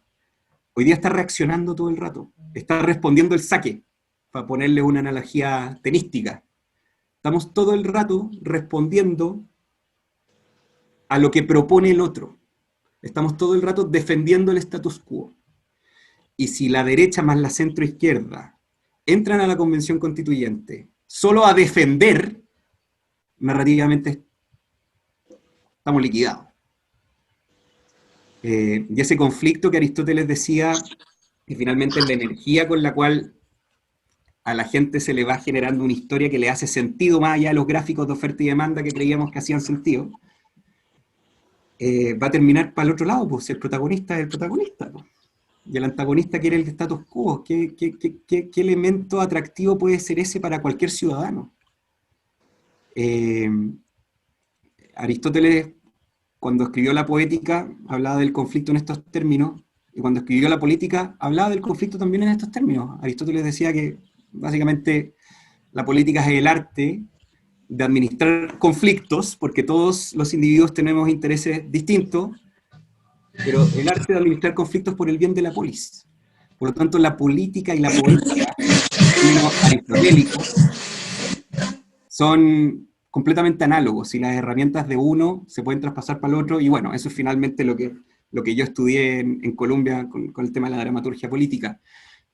hoy día está reaccionando todo el rato, está respondiendo el saque, para ponerle una analogía tenística. Estamos todo el rato respondiendo a lo que propone el otro. Estamos todo el rato defendiendo el status quo. Y si la derecha más la centroizquierda entran a la Convención Constituyente solo a defender, narrativamente estamos liquidados. Y ese conflicto que Aristóteles decía, que finalmente es la energía con la cual a la gente se le va generando una historia que le hace sentido más allá de los gráficos de oferta y demanda que creíamos que hacían sentido, va a terminar para el otro lado, pues el protagonista es el protagonista, pues. Y el antagonista quiere el status quo. ¿Qué elemento atractivo puede ser ese para cualquier ciudadano? Aristóteles, cuando escribió la poética, hablaba del conflicto en estos términos, y cuando escribió la política, hablaba del conflicto también en estos términos. Aristóteles decía que, básicamente, la política es el arte de administrar conflictos, porque todos los individuos tenemos intereses distintos, pero el arte de administrar conflictos por el bien de la polis. Por lo tanto, la política y la poética, aristotélicos, son completamente análogos, y las herramientas de uno se pueden traspasar para el otro, y bueno, eso es finalmente lo que yo estudié en Colombia con el tema de la dramaturgia política.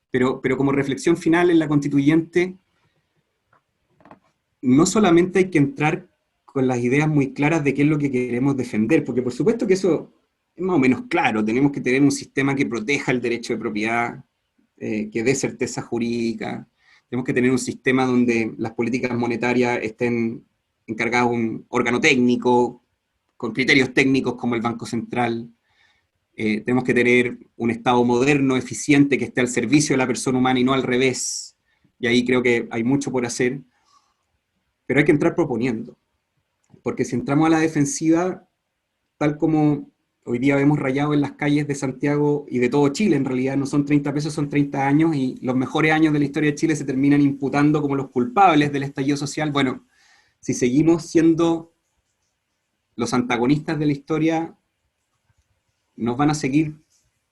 Pero como reflexión final en la constituyente, no solamente hay que entrar con las ideas muy claras de qué es lo que queremos defender, porque por supuesto que eso es más o menos claro. Tenemos que tener un sistema que proteja el derecho de propiedad, que dé certeza jurídica. Tenemos que tener un sistema donde las políticas monetarias estén encargadas de un órgano técnico, con criterios técnicos como el Banco Central. Tenemos que tener un Estado moderno, eficiente, que esté al servicio de la persona humana y no al revés. Y ahí creo que hay mucho por hacer. Pero hay que entrar proponiendo. Porque si entramos a la defensiva, tal como hoy día vemos rayado en las calles de Santiago y de todo Chile, en realidad no son 30 pesos, son 30 años, y los mejores años de la historia de Chile se terminan imputando como los culpables del estallido social. Bueno, si seguimos siendo los antagonistas de la historia, nos van a seguir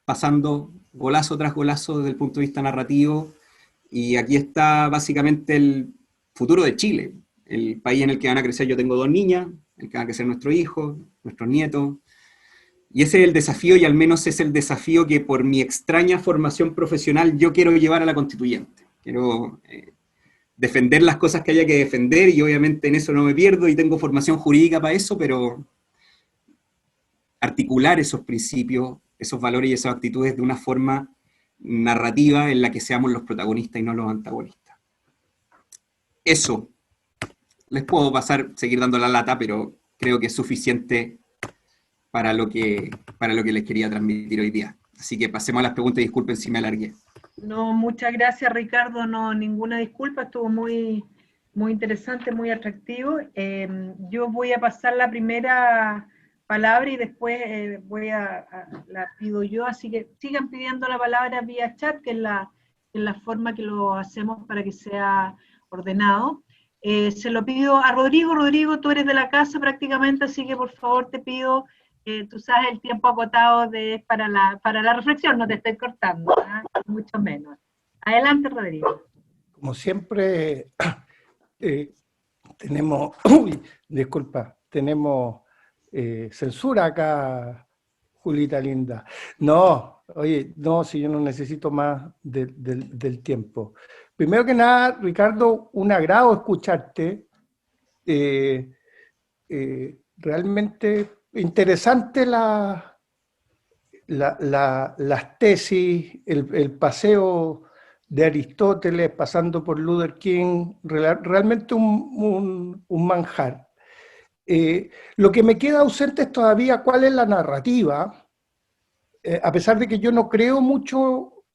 pasando golazo tras golazo desde el punto de vista narrativo, y aquí está básicamente el futuro de Chile, el país en el que van a crecer. Yo tengo 2 niñas, en el que van a crecer nuestros hijos, nuestros nietos, y ese es el desafío, y al menos es el desafío que por mi extraña formación profesional yo quiero llevar a la constituyente. Quiero defender las cosas que haya que defender, y obviamente en eso no me pierdo, y tengo formación jurídica para eso, pero articular esos principios, esos valores y esas actitudes de una forma narrativa en la que seamos los protagonistas y no los antagonistas. Eso. Les puedo seguir dando la lata, pero creo que es suficiente para lo que les quería transmitir hoy día. Así que pasemos a las preguntas, y disculpen si me alargué. No, muchas gracias, Ricardo, no, ninguna disculpa, estuvo muy, muy interesante, muy atractivo. Yo voy a pasar la primera palabra y después la pido yo, así que sigan pidiendo la palabra vía chat, que es la forma que lo hacemos para que sea ordenado. Se lo pido a Rodrigo. Rodrigo, tú eres de la casa prácticamente, así que por favor te pido, tú sabes el tiempo acotado para la reflexión, no te estoy cortando, mucho menos. Adelante, Rodrigo. Como siempre, tenemos, tenemos censura acá, Julita linda. No, oye, no, si yo no necesito más del tiempo. Primero que nada, Ricardo, un agrado escucharte. Realmente interesante las tesis, el paseo de Aristóteles pasando por Luther King, realmente un manjar. Lo que me queda ausente es todavía cuál es la narrativa, a pesar de que yo no creo mucho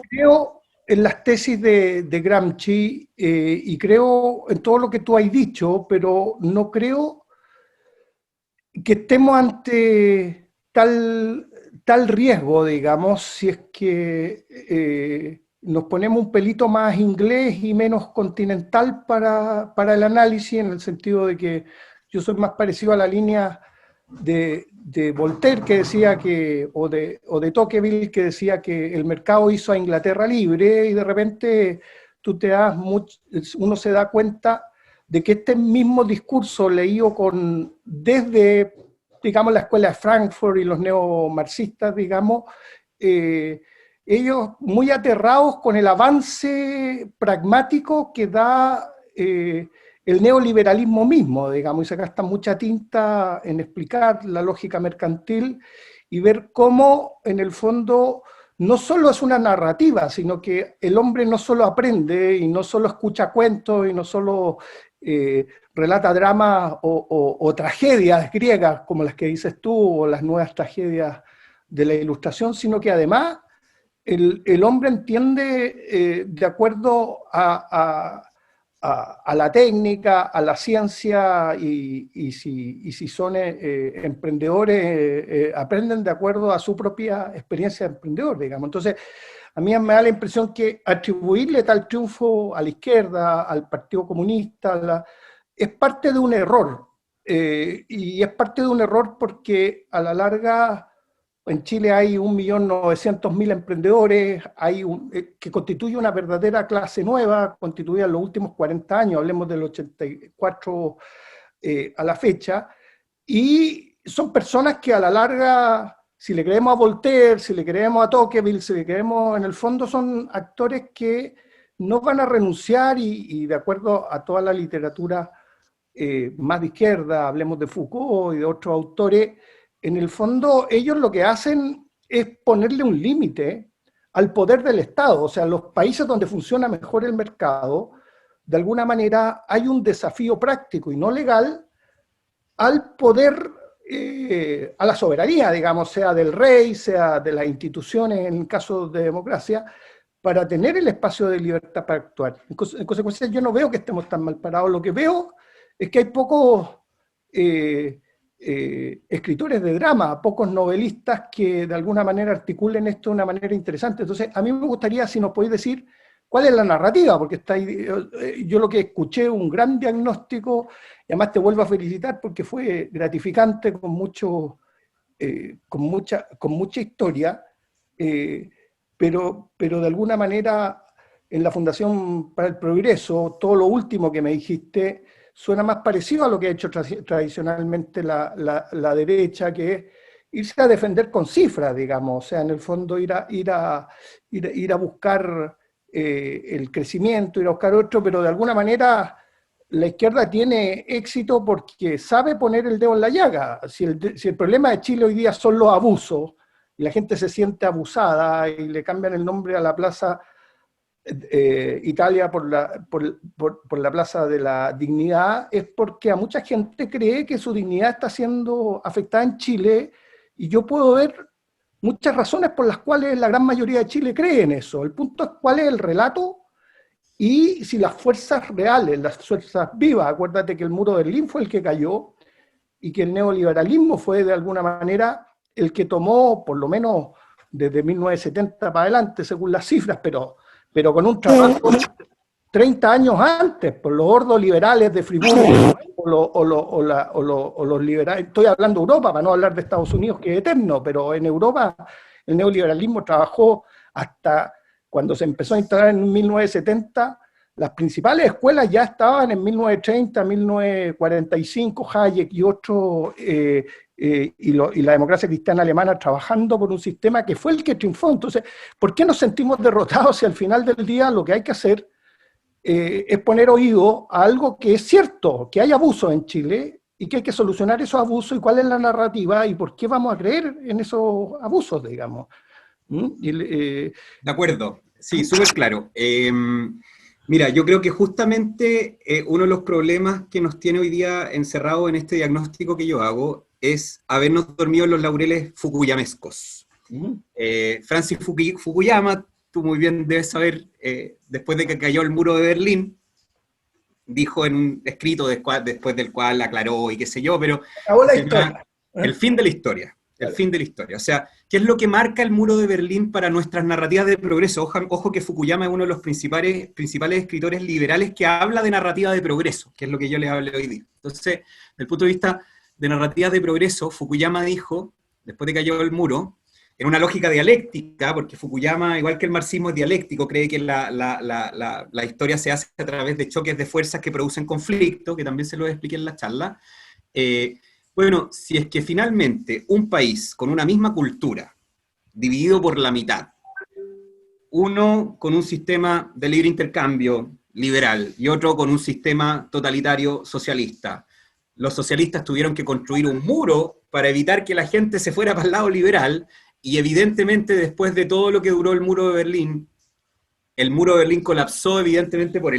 creo en las tesis de Gramsci y creo en todo lo que tú has dicho, pero no creo que estemos ante tal riesgo, digamos, si es que nos ponemos un pelito más inglés y menos continental para el análisis, en el sentido de que yo soy más parecido a la línea de Voltaire, que decía o de Tocqueville, que decía que el mercado hizo a Inglaterra libre, y de repente uno se da cuenta de que este mismo discurso leído desde, digamos, la escuela de Frankfurt y los neomarxistas, digamos, ellos muy aterrados con el avance pragmático que da el neoliberalismo mismo, digamos, y se gasta mucha tinta en explicar la lógica mercantil y ver cómo, en el fondo, no solo es una narrativa, sino que el hombre no solo aprende y no solo escucha cuentos y no solo relata dramas o tragedias griegas como las que dices tú, o las nuevas tragedias de la Ilustración, sino que además el hombre entiende de acuerdo a la técnica, a la ciencia, y si son emprendedores, aprenden de acuerdo a su propia experiencia de emprendedor, digamos. Entonces, a mí me da la impresión que atribuirle tal triunfo a la izquierda, al Partido Comunista, es parte de un error. Y es parte de un error porque a la larga en Chile hay 1.900.000 emprendedores, que constituye una verdadera clase nueva, constituida en los últimos 40 años, hablemos del 84 a la fecha, y son personas que a la larga, si le creemos a Voltaire, si le creemos a Tocqueville, si le creemos, en el fondo son actores que no van a renunciar, y de acuerdo a toda la literatura más de izquierda, hablemos de Foucault y de otros autores, en el fondo ellos lo que hacen es ponerle un límite al poder del Estado. O sea, los países donde funciona mejor el mercado, de alguna manera hay un desafío práctico y no legal al poder, a la soberanía, digamos, sea del rey, sea de las instituciones en caso de democracia, para tener el espacio de libertad para actuar. En consecuencia, yo no veo que estemos tan mal parados. Lo que veo es que hay pocos escritores de drama, pocos novelistas que de alguna manera articulen esto de una manera interesante. Entonces, a mí me gustaría, si nos podéis decir cuál es la narrativa, porque está ahí, yo lo que escuché, un gran diagnóstico, y además te vuelvo a felicitar porque fue gratificante, con mucho con mucha historia, pero de alguna manera en la Fundación para el Progreso, todo lo último que me dijiste suena más parecido a lo que ha hecho tradicionalmente la derecha, que es irse a defender con cifras, digamos, o sea, en el fondo ir a buscar el crecimiento, ir a buscar otro, pero de alguna manera la izquierda tiene éxito porque sabe poner el dedo en la llaga. Si el problema de Chile hoy día son los abusos, y la gente se siente abusada y le cambian el nombre a la Plaza Italia por la Plaza de la Dignidad, es porque a mucha gente cree que su dignidad está siendo afectada en Chile, y yo puedo ver muchas razones por las cuales la gran mayoría de Chile cree en eso. El punto es cuál es el relato y si las fuerzas reales, las fuerzas vivas. Acuérdate que el muro de Berlín fue el que cayó y que el neoliberalismo fue de alguna manera el que tomó, por lo menos desde 1970 para adelante, según las cifras, pero con un trabajo 30 años antes, por los ordos liberales de Friburgo o los liberales. Estoy hablando de Europa, para no hablar de Estados Unidos, que es eterno, pero en Europa el neoliberalismo trabajó hasta cuando se empezó a instalar en 1970. Las principales escuelas ya estaban en 1930, 1945, Hayek y otros, y la democracia cristiana alemana trabajando por un sistema que fue el que triunfó. Entonces, ¿por qué nos sentimos derrotados si al final del día lo que hay que hacer es poner oído a algo que es cierto, que hay abusos en Chile y que hay que solucionar esos abusos, y cuál es la narrativa y por qué vamos a creer en esos abusos, digamos? De acuerdo, sí, súper claro. Mira, yo creo que justamente uno de los problemas que nos tiene hoy día encerrados en este diagnóstico que yo hago es habernos dormido en los laureles fukuyamescos. Francis Fukuyama, tú muy bien debes saber, después de que cayó el muro de Berlín, dijo en un escrito después del cual aclaró y qué sé yo, pero el fin de la historia. El fin de la historia. O sea, ¿qué es lo que marca el muro de Berlín para nuestras narrativas de progreso? Ojo que Fukuyama es uno de los principales escritores liberales que habla de narrativa de progreso, que es lo que yo les hablé hoy día. Entonces, desde el punto de vista de narrativas de progreso, Fukuyama dijo, después de que cayó el muro, en una lógica dialéctica, porque Fukuyama, igual que el marxismo, es dialéctico, cree que la historia se hace a través de choques de fuerzas que producen conflicto, que también se lo expliqué en la charla. Bueno, si es que finalmente un país con una misma cultura, dividido por la mitad, uno con un sistema de libre intercambio liberal y otro con un sistema totalitario socialista, los socialistas tuvieron que construir un muro para evitar que la gente se fuera para el lado liberal, y evidentemente después de todo lo que duró el muro de Berlín, el muro de Berlín colapsó evidentemente por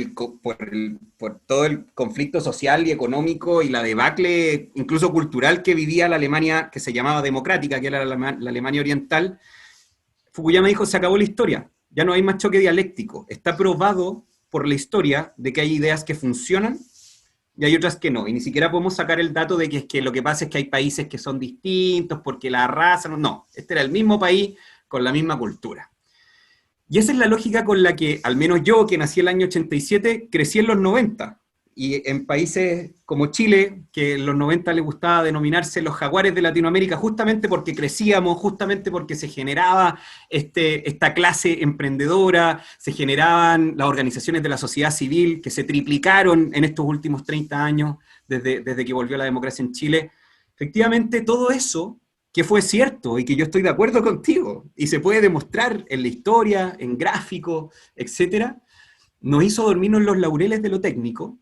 todo el conflicto social y económico y la debacle, incluso cultural, que vivía la Alemania que se llamaba democrática, que era la Alemania oriental. Fukuyama dijo, se acabó la historia, ya no hay más choque dialéctico, está probado por la historia de que hay ideas que funcionan y hay otras que no, y ni siquiera podemos sacar el dato de que, es que lo que pasa es que hay países que son distintos porque la raza, no, este era el mismo país con la misma cultura. Y esa es la lógica con la que, al menos yo, que nací en el año 87, crecí en los 90. Y en países como Chile, que en los 90 le gustaba denominarse los jaguares de Latinoamérica, justamente porque crecíamos, justamente porque se generaba esta clase emprendedora, se generaban las organizaciones de la sociedad civil, que se triplicaron en estos últimos 30 años, desde que volvió la democracia en Chile. Efectivamente, todo eso, que fue cierto y que yo estoy de acuerdo contigo, y se puede demostrar en la historia, en gráficos, etcétera, nos hizo dormirnos en los laureles de lo técnico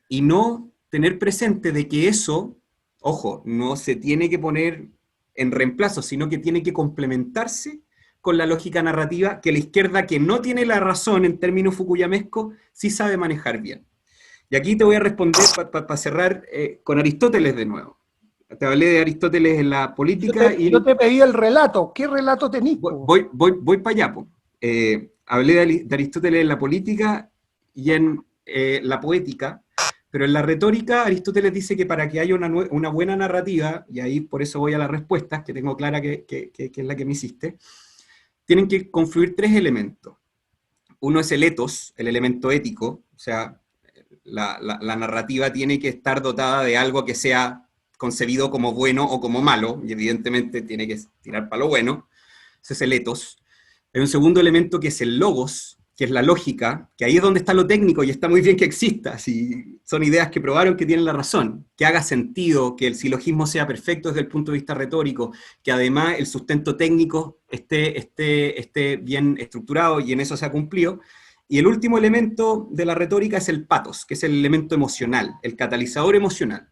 y no tener presente de que eso, ojo, no se tiene que poner en reemplazo, sino que tiene que complementarse con la lógica narrativa que la izquierda, que no tiene la razón en términos fukuyamescos, sí sabe manejar bien. Y aquí te voy a responder para cerrar con Aristóteles de nuevo. Te hablé de Aristóteles en la política. Yo te pedí el relato. ¿Qué relato tenís? Voy para allá. Hablé de Aristóteles en la política y en la poética, pero en la retórica Aristóteles dice que para que haya una buena narrativa, y ahí por eso voy a las respuestas, que tengo clara que es la que me hiciste, tienen que confluir tres elementos. Uno es el ethos, el elemento ético, o sea, la narrativa tiene que estar dotada de algo que sea concebido como bueno o como malo, y evidentemente tiene que tirar para lo bueno, ese es el ethos. Hay un segundo elemento que es el logos, que es la lógica, que ahí es donde está lo técnico, y está muy bien que exista, si son ideas que probaron que tienen la razón, que haga sentido, que el silogismo sea perfecto desde el punto de vista retórico, que además el sustento técnico esté bien estructurado, y en eso se ha cumplido. Y el último elemento de la retórica es el patos, que es el elemento emocional, el catalizador emocional.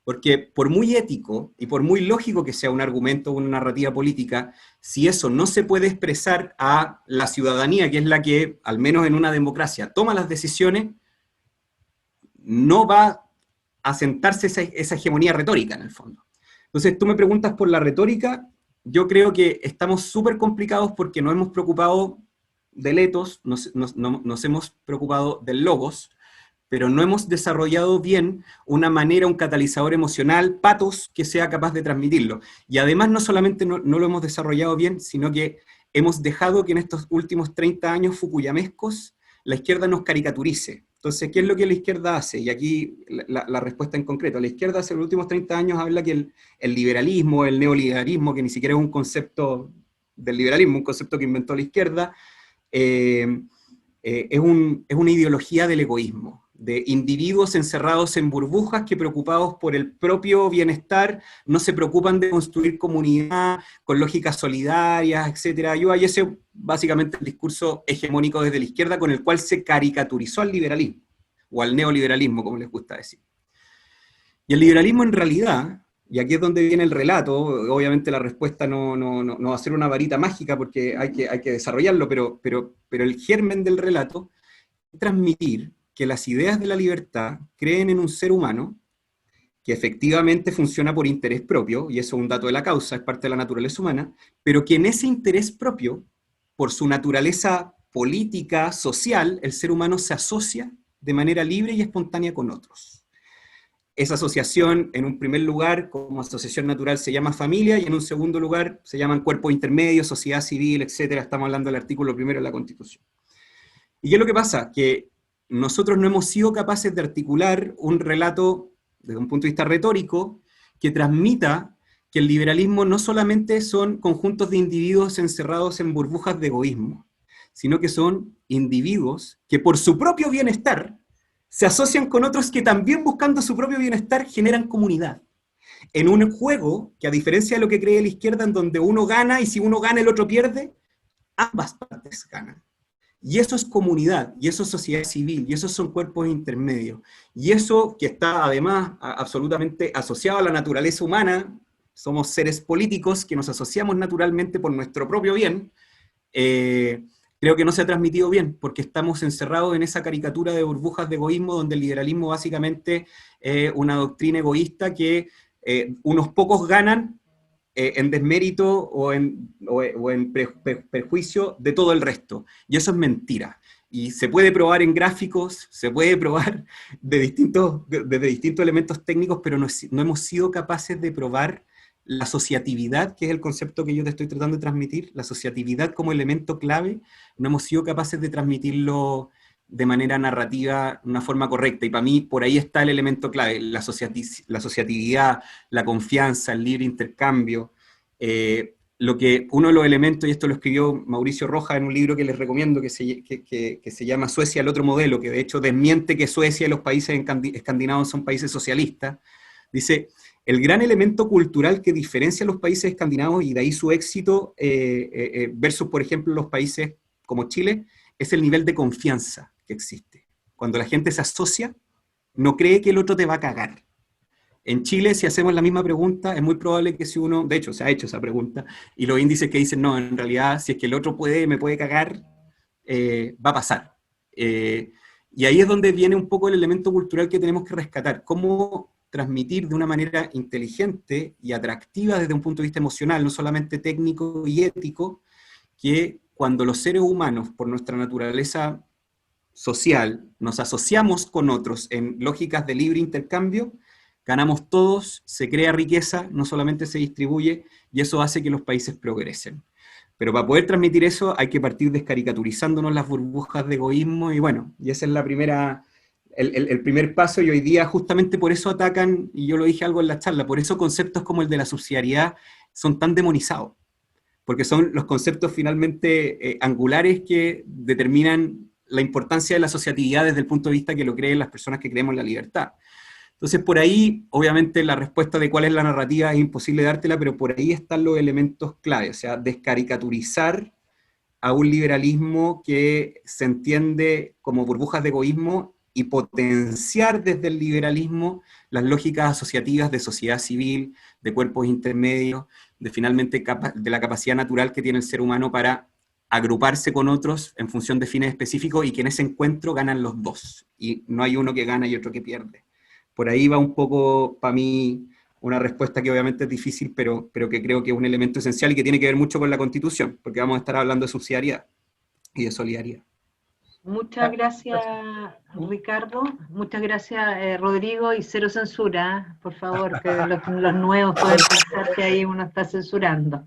Porque por muy ético y por muy lógico que sea un argumento o una narrativa política, si eso no se puede expresar a la ciudadanía, que es la que, al menos en una democracia, toma las decisiones, no va a sentarse esa hegemonía retórica en el fondo. Entonces tú me preguntas por la retórica, yo creo que estamos súper complicados porque nos hemos preocupado del ethos, nos hemos preocupado del logos, pero no hemos desarrollado bien una manera, un catalizador emocional, patos, que sea capaz de transmitirlo. Y además no solamente no lo hemos desarrollado bien, sino que hemos dejado que en estos últimos 30 años fukuyamescos la izquierda nos caricaturice. Entonces, ¿qué es lo que la izquierda hace? Y aquí la respuesta en concreto. La izquierda hace los últimos 30 años habla que el liberalismo, el neoliberalismo, que ni siquiera es un concepto del liberalismo, un concepto que inventó la izquierda, es una ideología del egoísmo, de individuos encerrados en burbujas que, preocupados por el propio bienestar, no se preocupan de construir comunidad con lógicas solidarias, etc. Y ese es básicamente el discurso hegemónico desde la izquierda con el cual se caricaturizó al liberalismo, o al neoliberalismo, como les gusta decir. Y el liberalismo en realidad, y aquí es donde viene el relato, obviamente la respuesta no va a ser una varita mágica porque hay que desarrollarlo, pero el germen del relato es transmitir que las ideas de la libertad creen en un ser humano que efectivamente funciona por interés propio, y eso es un dato de la causa, es parte de la naturaleza humana, pero que en ese interés propio, por su naturaleza política, social, el ser humano se asocia de manera libre y espontánea con otros. Esa asociación, en un primer lugar, como asociación natural, se llama familia, y en un segundo lugar se llaman cuerpos intermedios, sociedad civil, etc. Estamos hablando del artículo 1 de la Constitución. ¿Y qué es lo que pasa? Que nosotros no hemos sido capaces de articular un relato, desde un punto de vista retórico, que transmita que el liberalismo no solamente son conjuntos de individuos encerrados en burbujas de egoísmo, sino que son individuos que por su propio bienestar se asocian con otros que también, buscando su propio bienestar, generan comunidad. En un juego que, a diferencia de lo que cree la izquierda, en donde uno gana y si uno gana el otro pierde, ambas partes ganan. Y eso es comunidad, y eso es sociedad civil, y esos son cuerpos intermedios. Y eso que está además absolutamente asociado a la naturaleza humana, somos seres políticos que nos asociamos naturalmente por nuestro propio bien, creo que no se ha transmitido bien, porque estamos encerrados en esa caricatura de burbujas de egoísmo, donde el liberalismo básicamente es una doctrina egoísta que unos pocos ganan en desmérito o en perjuicio de todo el resto. Y eso es mentira. Y se puede probar en gráficos, se puede probar desde distintos elementos técnicos, pero no hemos sido capaces de probar la asociatividad, que es el concepto que yo te estoy tratando de transmitir, la asociatividad como elemento clave, no hemos sido capaces de transmitirlo de manera narrativa, de una forma correcta, y para mí por ahí está el elemento clave, la asociatividad, la confianza, el libre intercambio, uno de los elementos, y esto lo escribió Mauricio Rojas en un libro que les recomiendo, que se llama Suecia, el otro modelo, que de hecho desmiente que Suecia y los países escandinavos son países socialistas, dice: el gran elemento cultural que diferencia a los países escandinavos, y de ahí su éxito, versus, por ejemplo, los países como Chile, es el nivel de confianza que existe. Cuando la gente se asocia, no cree que el otro te va a cagar. En Chile, si hacemos la misma pregunta, es muy probable que si uno, de hecho, se ha hecho esa pregunta, y los índices que dicen, no, en realidad, si es que el otro me puede cagar, va a pasar. Y ahí es donde viene un poco el elemento cultural que tenemos que rescatar. Cómo transmitir de una manera inteligente y atractiva desde un punto de vista emocional, no solamente técnico y ético, que cuando los seres humanos, por nuestra naturaleza social, nos asociamos con otros en lógicas de libre intercambio, ganamos todos, se crea riqueza, no solamente se distribuye, y eso hace que los países progresen. Pero para poder transmitir eso hay que partir descaricaturizándonos las burbujas de egoísmo, y bueno, y esa es la primera el primer paso, y hoy día justamente por eso atacan, y yo lo dije algo en la charla, por eso conceptos como el de la subsidiariedad son tan demonizados, porque son los conceptos finalmente angulares que determinan la importancia de la asociatividad desde el punto de vista que lo creen las personas que creemos en la libertad. Entonces, por ahí, obviamente, la respuesta de cuál es la narrativa es imposible dártela, pero por ahí están los elementos clave, o sea, descaricaturizar a un liberalismo que se entiende como burbujas de egoísmo y potenciar desde el liberalismo las lógicas asociativas de sociedad civil, de cuerpos intermedios, de finalmente de la capacidad natural que tiene el ser humano para agruparse con otros en función de fines específicos y que en ese encuentro ganan los dos, y no hay uno que gana y otro que pierde. Por ahí va un poco, para mí, una respuesta que obviamente es difícil, pero que creo que es un elemento esencial y que tiene que ver mucho con la Constitución, porque vamos a estar hablando de subsidiariedad y de solidaridad. Muchas gracias, Ricardo. Muchas gracias, Rodrigo, y cero censura, por favor, que los nuevos pueden pensar que ahí uno está censurando.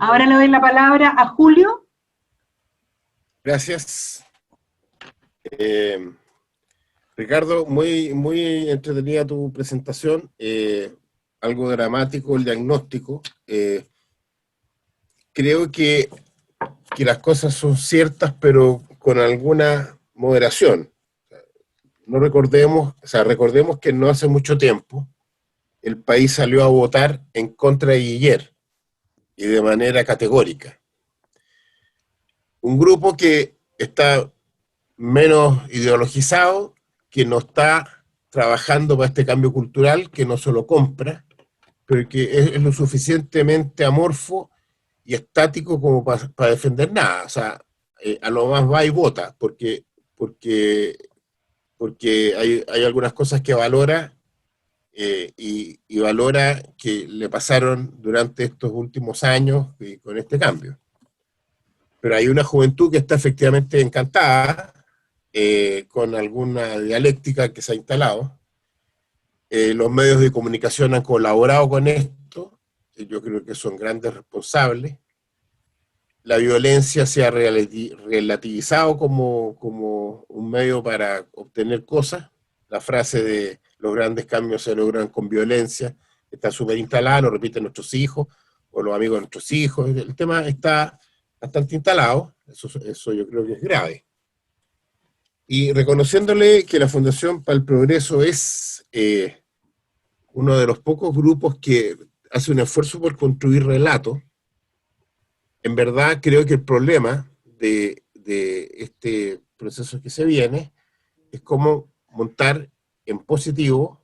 Ahora le doy la palabra a Julio. Gracias. Ricardo, muy entretenida tu presentación, algo dramático el diagnóstico. Creo que las cosas son ciertas, pero con alguna moderación. Recordemos que no hace mucho tiempo el país salió a votar en contra de Guiller, y de manera categórica. Un grupo que está menos ideologizado, que no está trabajando para este cambio cultural, que no se lo compra, pero que es lo suficientemente amorfo y estático como para defender nada. O sea, a lo más va y vota, porque hay algunas cosas que valora, y valora que le pasaron durante estos últimos años con este cambio. Pero hay una juventud que está efectivamente encantada, con alguna dialéctica que se ha instalado. Los medios de comunicación han colaborado con esto, yo creo que son grandes responsables. La violencia se ha relativizado como un medio para obtener cosas. La frase de los grandes cambios se logran con violencia está súper instalada, lo repiten nuestros hijos, o los amigos de nuestros hijos. El tema está bastante instalado, eso yo creo que es grave. Y reconociéndole que la Fundación para el Progreso es uno de los pocos grupos que hace un esfuerzo por construir relatos, en verdad creo que el problema de este proceso que se viene es cómo montar en positivo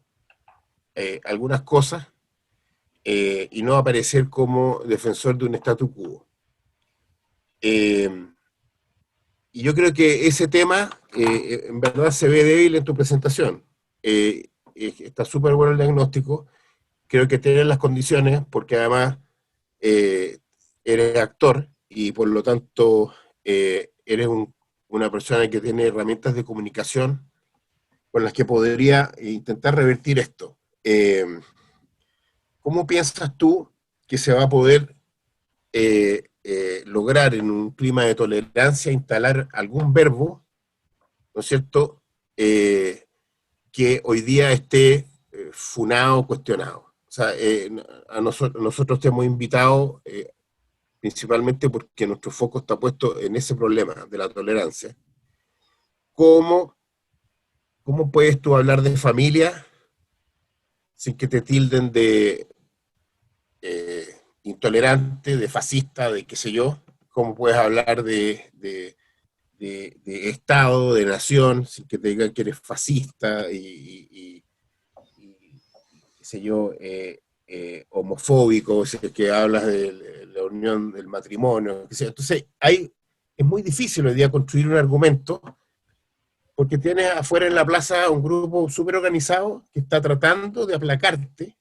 algunas cosas y no aparecer como defensor de un statu quo. Y yo creo que ese tema en verdad se ve débil en tu presentación. Está súper bueno el diagnóstico, creo que tienes las condiciones, porque además eres actor y por lo tanto eres una persona que tiene herramientas de comunicación con las que podría intentar revertir esto. ¿Cómo piensas tú que se va a poder lograr en un clima de tolerancia instalar algún verbo, ¿no es cierto?, que hoy día esté funado, cuestionado? O sea, nosotros te hemos invitado principalmente porque nuestro foco está puesto en ese problema de la tolerancia. ¿Cómo puedes tú hablar de familia sin que te tilden de intolerante, de fascista, de qué sé yo? ¿Cómo puedes hablar de Estado, de nación, sin que te digan que eres fascista y qué sé yo, homofóbico, que hablas de la unión del matrimonio, qué sé yo? Entonces, es muy difícil hoy día construir un argumento, porque tienes afuera en la plaza un grupo súper organizado que está tratando de aplacarte,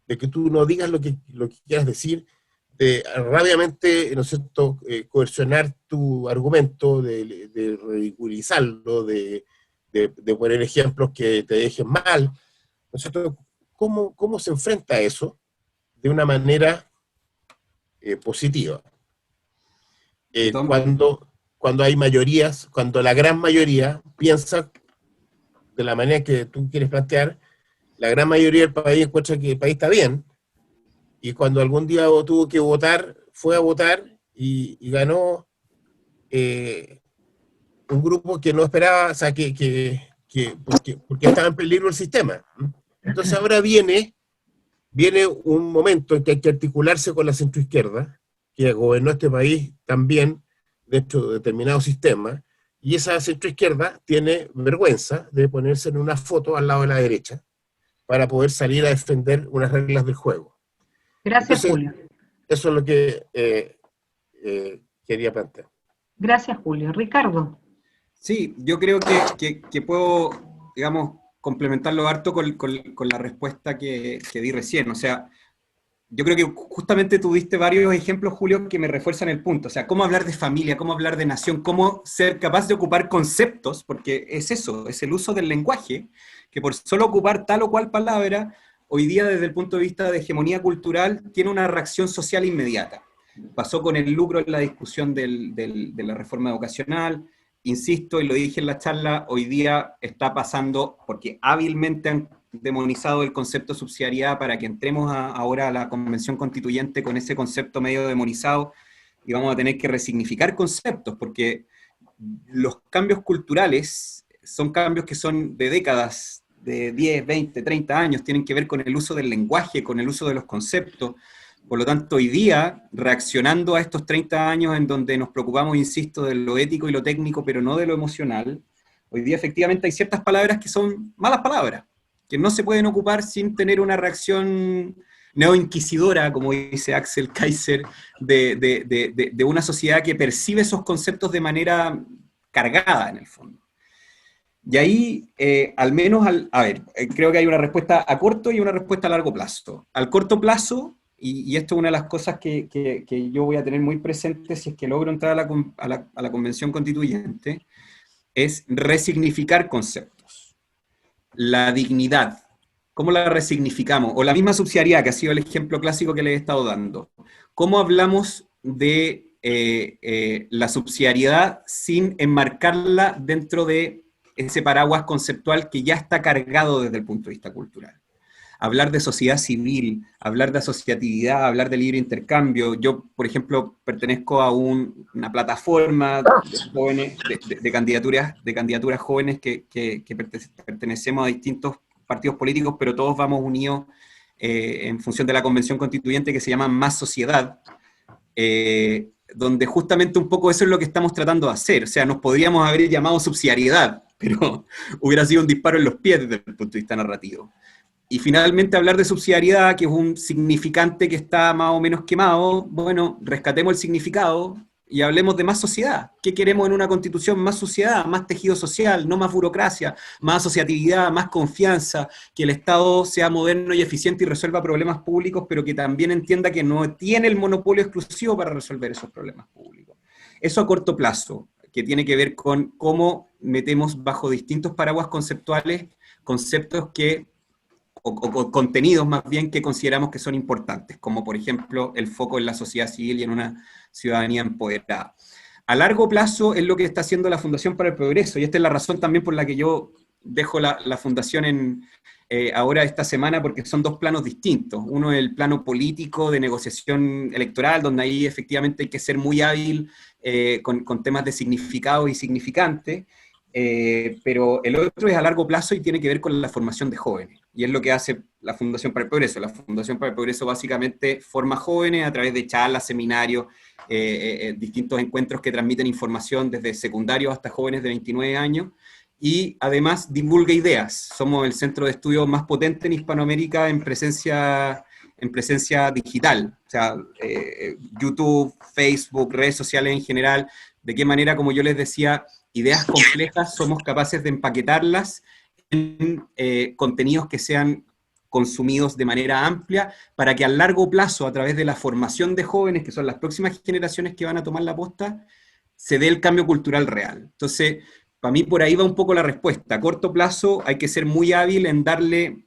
de que tú no digas lo que quieras decir, de rabiamente, ¿no es cierto?, coercionar tu argumento, de ridiculizarlo, de poner ejemplos que te dejen mal, ¿no es cierto? ¿Cómo se enfrenta a eso de una manera positiva? Cuando hay mayorías, cuando la gran mayoría piensa de la manera que tú quieres plantear, la gran mayoría del país encuentra que el país está bien, y cuando algún día tuvo que votar, fue a votar y ganó un grupo que no esperaba, o sea, porque estaba en peligro el sistema. Entonces ahora viene un momento en que hay que articularse con la centroizquierda, que gobernó este país también dentro de determinado sistema, y esa centroizquierda tiene vergüenza de ponerse en una foto al lado de la derecha para poder salir a defender unas reglas del juego. Gracias, Entonces, Julio. eso es lo que quería plantear. Gracias, Julio. Ricardo. Sí, yo creo que puedo, digamos, complementarlo harto con la respuesta que di recién. O sea, yo creo que justamente tú diste varios ejemplos, Julio, que me refuerzan el punto. O sea, cómo hablar de familia, cómo hablar de nación, cómo ser capaz de ocupar conceptos, porque es eso, es el uso del lenguaje, que por solo ocupar tal o cual palabra, hoy día desde el punto de vista de hegemonía cultural, tiene una reacción social inmediata. Pasó con el lucro en la discusión de la reforma educacional. Insisto, y lo dije en la charla, hoy día está pasando, porque hábilmente han demonizado el concepto de subsidiariedad para que entremos ahora a la Convención Constituyente con ese concepto medio demonizado, y vamos a tener que resignificar conceptos, porque los cambios culturales son cambios que son de décadas, de 10, 20, 30 años, tienen que ver con el uso del lenguaje, con el uso de los conceptos. Por lo tanto, hoy día, reaccionando a estos 30 años en donde nos preocupamos, insisto, de lo ético y lo técnico, pero no de lo emocional, hoy día efectivamente hay ciertas palabras que son malas palabras, que no se pueden ocupar sin tener una reacción neoinquisidora, como dice Axel Kaiser, de una sociedad que percibe esos conceptos de manera cargada, en el fondo. Y ahí, al menos, creo que hay una respuesta a corto y una respuesta a largo plazo. Al corto plazo, y esto es una de las cosas que yo voy a tener muy presente si es que logro entrar a la Convención Constituyente, es resignificar conceptos. La dignidad, ¿cómo la resignificamos? O la misma subsidiariedad, que ha sido el ejemplo clásico que les he estado dando. ¿Cómo hablamos de la subsidiariedad sin enmarcarla dentro de ese paraguas conceptual que ya está cargado desde el punto de vista cultural? Hablar de sociedad civil, hablar de asociatividad, hablar de libre intercambio. Yo, por ejemplo, pertenezco a una plataforma de jóvenes, de candidaturas jóvenes que pertenecemos a distintos partidos políticos, pero todos vamos unidos en función de la Convención Constituyente, que se llama Más Sociedad, donde justamente un poco eso es lo que estamos tratando de hacer. O sea, nos podríamos haber llamado subsidiariedad, pero hubiera sido un disparo en los pies desde el punto de vista narrativo. Y finalmente hablar de subsidiariedad, que es un significante que está más o menos quemado, bueno, rescatemos el significado y hablemos de más sociedad. ¿Qué queremos en una constitución? Más sociedad, más tejido social, no más burocracia, más asociatividad, más confianza, que el Estado sea moderno y eficiente y resuelva problemas públicos, pero que también entienda que no tiene el monopolio exclusivo para resolver esos problemas públicos. Eso a corto plazo, que tiene que ver con cómo metemos bajo distintos paraguas conceptuales conceptos o contenidos más bien que consideramos que son importantes, como por ejemplo el foco en la sociedad civil y en una ciudadanía empoderada. A largo plazo es lo que está haciendo la Fundación para el Progreso, y esta es la razón también por la que yo dejo la Fundación ahora esta semana, porque son dos planos distintos. Uno es el plano político de negociación electoral, donde ahí efectivamente hay que ser muy hábil con temas de significado y significante, pero el otro es a largo plazo y tiene que ver con la formación de jóvenes, y es lo que hace la Fundación para el Progreso. La Fundación para el Progreso básicamente forma jóvenes a través de charlas, seminarios, distintos encuentros que transmiten información desde secundarios hasta jóvenes de 29 años, y además divulga ideas. Somos el centro de estudio más potente en Hispanoamérica en presencia digital, o sea, YouTube, Facebook, redes sociales en general. De qué manera, como yo les decía, ideas complejas somos capaces de empaquetarlas en contenidos que sean consumidos de manera amplia, para que a largo plazo, a través de la formación de jóvenes, que son las próximas generaciones que van a tomar la posta, se dé el cambio cultural real. Entonces, para mí por ahí va un poco la respuesta. A corto plazo hay que ser muy hábil en darle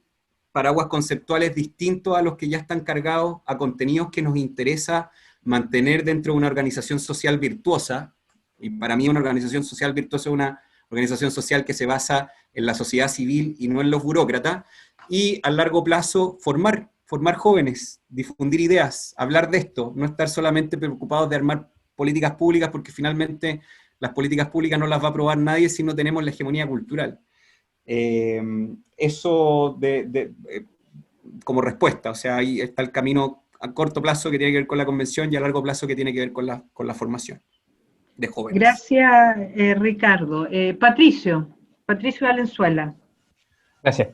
paraguas conceptuales distintos a los que ya están cargados a contenidos que nos interesa mantener dentro de una organización social virtuosa. Y para mí una organización social virtuosa es una organización social que se basa en la sociedad civil y no en los burócratas, y a largo plazo formar jóvenes, difundir ideas, hablar de esto, no estar solamente preocupados de armar políticas públicas, porque finalmente las políticas públicas no las va a aprobar nadie si no tenemos la hegemonía cultural. Eso como respuesta, o sea, ahí está el camino a corto plazo que tiene que ver con la convención y a largo plazo que tiene que ver con la formación de jóvenes. Gracias, Ricardo. Patricio Valenzuela. Gracias.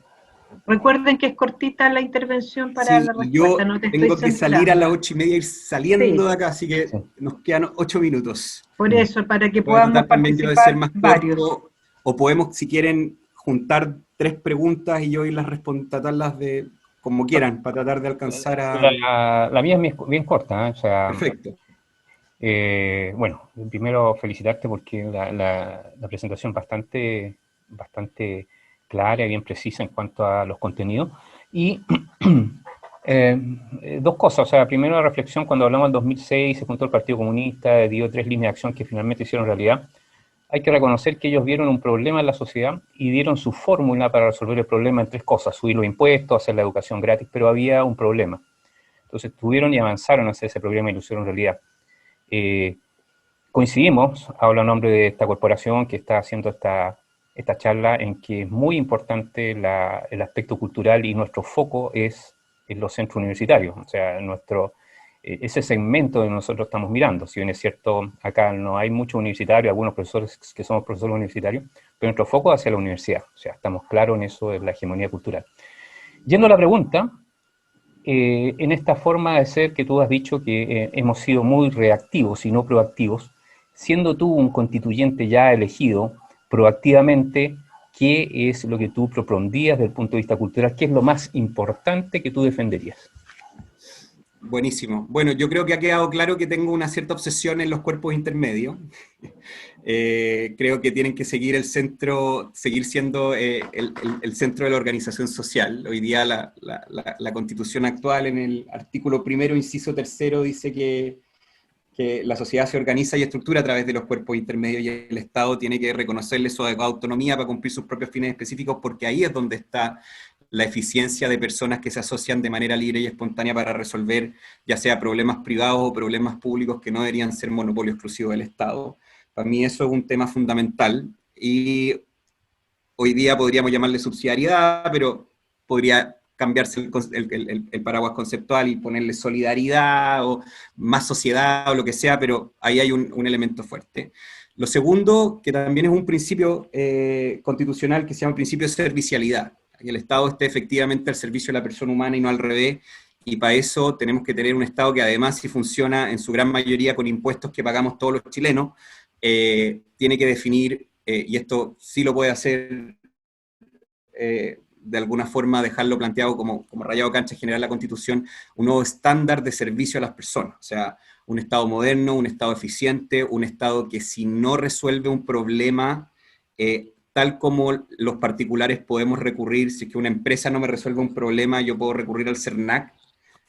Recuerden que es cortita la intervención para la respuesta. Yo no te tengo estoy que salir a las 8:30 y ir saliendo de acá, así que nos quedan 8 minutos. Por eso, para que Voy a podamos tratar también yo de ser más varios. corto, o podemos, si quieren, juntar 3 preguntas y yo irlas tratarlas de como quieran, para tratar de alcanzar a... La mía es bien corta, ¿eh? O sea, perfecto. Bueno, primero felicitarte porque la presentación bastante clara y bien precisa en cuanto a los contenidos. Y dos cosas, o sea, primero la reflexión, cuando hablamos del 2006, se juntó el Partido Comunista, dio 3 líneas de acción que finalmente hicieron realidad. Hay que reconocer que ellos vieron un problema en la sociedad y dieron su fórmula para resolver el problema en 3 cosas: subir los impuestos, hacer la educación gratis, pero había un problema. Entonces tuvieron y avanzaron hacia ese problema y lo hicieron realidad. Coincidimos, hablo en nombre de esta corporación que está haciendo esta charla, en que es muy importante el aspecto cultural, y nuestro foco es en los centros universitarios, o sea, ese segmento que nosotros estamos mirando. Si bien es cierto, acá no hay muchos universitarios, algunos profesores que somos profesores universitarios, pero nuestro foco es hacia la universidad, o sea, estamos claros en eso de la hegemonía cultural. Yendo a la pregunta, en esta forma de ser que tú has dicho que hemos sido muy reactivos y no proactivos, siendo tú un constituyente ya elegido proactivamente, ¿qué es lo que tú propondrías desde el punto de vista cultural? ¿Qué es lo más importante que tú defenderías? Buenísimo. Bueno, yo creo que ha quedado claro que tengo una cierta obsesión en los cuerpos intermedios. Creo que tienen que seguir seguir siendo el centro de la organización social. Hoy día la Constitución actual, en el artículo 1º, inciso 3º, dice que la sociedad se organiza y estructura a través de los cuerpos intermedios, y el Estado tiene que reconocerle su adecuada autonomía para cumplir sus propios fines específicos, porque ahí es donde está la eficiencia de personas que se asocian de manera libre y espontánea para resolver ya sea problemas privados o problemas públicos que no deberían ser monopolio exclusivo del Estado. Para mí eso es un tema fundamental, y hoy día podríamos llamarle subsidiariedad, pero podría cambiarse el paraguas conceptual y ponerle solidaridad o más sociedad o lo que sea, pero ahí hay un elemento fuerte. Lo segundo, que también es un principio constitucional, que se llama el principio de servicialidad, que el Estado esté efectivamente al servicio de la persona humana y no al revés, y para eso tenemos que tener un Estado que, además, si funciona en su gran mayoría con impuestos que pagamos todos los chilenos, tiene que definir, y esto sí lo puede hacer, de alguna forma dejarlo planteado como rayado cancha general la Constitución, un nuevo estándar de servicio a las personas. O sea, un Estado moderno, un Estado eficiente, un Estado que, si no resuelve un problema, tal como los particulares podemos recurrir, si es que una empresa no me resuelve un problema, yo puedo recurrir al CERNAC.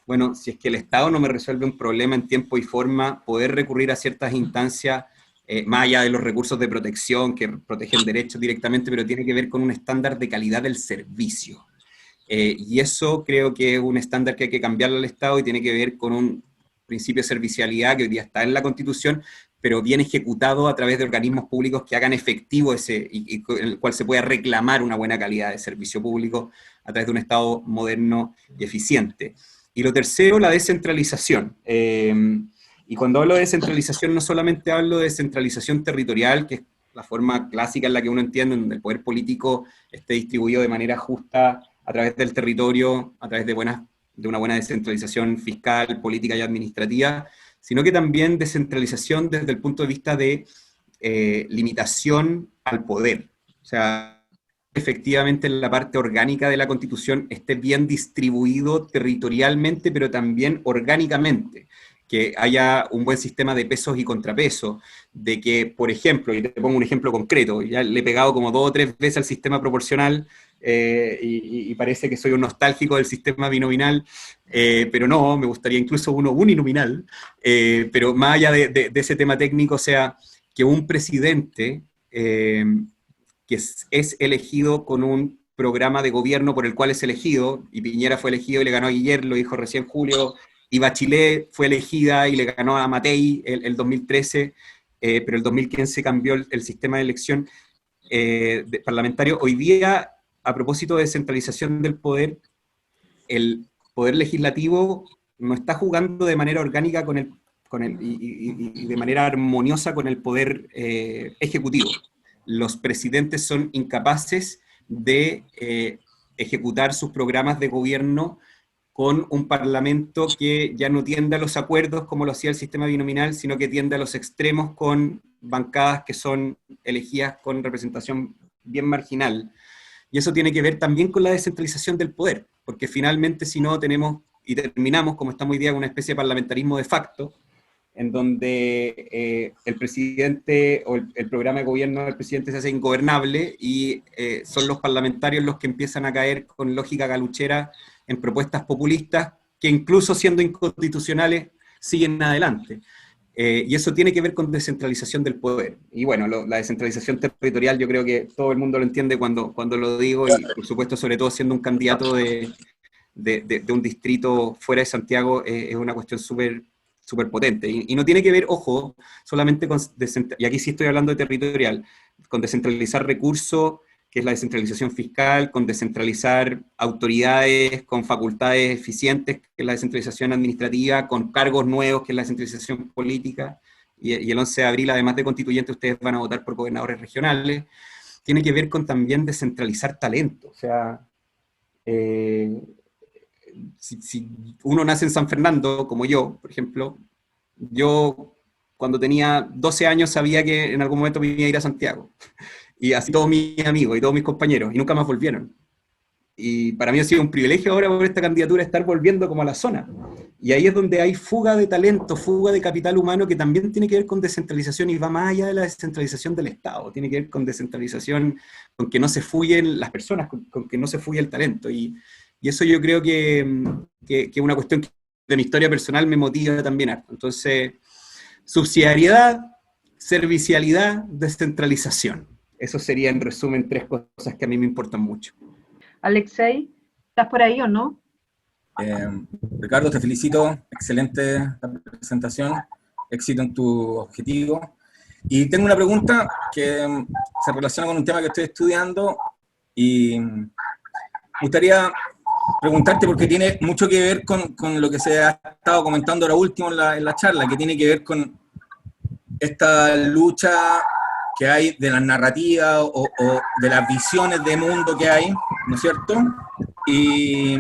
Bueno, si es que el Estado no me resuelve un problema en tiempo y forma, poder recurrir a ciertas instancias, más allá de los recursos de protección que protegen derechos directamente, pero tiene que ver con un estándar de calidad del servicio. Y eso creo que es un estándar que hay que cambiarlo al Estado, y tiene que ver con un principio de servicialidad que hoy día está en la Constitución, pero bien ejecutado a través de organismos públicos que hagan efectivo y en el cual se pueda reclamar una buena calidad de servicio público a través de un Estado moderno y eficiente. Y lo tercero, la descentralización. Y cuando hablo de descentralización, no solamente hablo de descentralización territorial, que es la forma clásica en la que uno entiende, donde el poder político esté distribuido de manera justa a través del territorio, a través de una buena descentralización fiscal, política y administrativa, sino que también descentralización desde el punto de vista de limitación al poder. O sea, efectivamente en la parte orgánica de la Constitución esté bien distribuido territorialmente, pero también orgánicamente, que haya un buen sistema de pesos y contrapesos, de que, por ejemplo, y te pongo un ejemplo concreto, ya le he pegado como 2 o 3 veces al sistema proporcional, y parece que soy un nostálgico del sistema binominal, pero no, me gustaría incluso uno uninominal, pero más allá de ese tema técnico, o sea, que un presidente que es elegido con un programa de gobierno por el cual es elegido, y Piñera fue elegido y le ganó a Guillermo, lo dijo recién Julio, y Bachelet fue elegida y le ganó a Matei el 2013, pero el 2015 cambió el sistema de elección parlamentario. Hoy día, a propósito de descentralización del poder, el poder legislativo no está jugando de manera orgánica y de manera armoniosa con el poder ejecutivo. Los presidentes son incapaces de ejecutar sus programas de gobierno con un parlamento que ya no tiende a los acuerdos como lo hacía el sistema binominal, sino que tiende a los extremos con bancadas que son elegidas con representación bien marginal. Y eso tiene que ver también con la descentralización del poder, porque finalmente si no tenemos, y terminamos, como estamos hoy día, con una especie de parlamentarismo de facto, en donde el presidente o el programa de gobierno del presidente se hace ingobernable y son los parlamentarios los que empiezan a caer con lógica galuchera en propuestas populistas que incluso siendo inconstitucionales siguen adelante. Y eso tiene que ver con descentralización del poder. Y bueno, la descentralización territorial yo creo que todo el mundo lo entiende cuando lo digo, y por supuesto sobre todo siendo un candidato de un distrito fuera de Santiago es una cuestión súper potente, y no tiene que ver, ojo, solamente con, y aquí sí estoy hablando de territorial, con descentralizar recursos, que es la descentralización fiscal, con descentralizar autoridades, con facultades eficientes, que es la descentralización administrativa, con cargos nuevos, que es la descentralización política, y el 11 de abril, además de constituyente, ustedes van a votar por gobernadores regionales. Tiene que ver con también descentralizar talento, o sea, si uno nace en San Fernando, como yo, por ejemplo, yo cuando tenía 12 años sabía que en algún momento me iba a ir a Santiago. Y así todos mis amigos y todos mis compañeros, y nunca más volvieron. Y para mí ha sido un privilegio ahora por esta candidatura estar volviendo como a la zona. Y ahí es donde hay fuga de talento, fuga de capital humano, que también tiene que ver con descentralización y va más allá de la descentralización del Estado. Tiene que ver con descentralización, con que no se fuyen las personas, con que no se fuye el talento. Y eso yo creo que es una cuestión que de mi historia personal me motiva también harto. Entonces, subsidiariedad, servicialidad, descentralización. Eso sería, en resumen, 3 cosas que a mí me importan mucho. Alexei, ¿estás por ahí o no? Ricardo, te felicito. Excelente presentación. Éxito en tu objetivo. Y tengo una pregunta que se relaciona con un tema que estoy estudiando y me gustaría preguntarte, porque tiene mucho que ver con lo que se ha estado comentando ahora último en la charla, que tiene que ver con esta lucha que hay de las narrativas o de las visiones de mundo que hay, ¿no es cierto? Y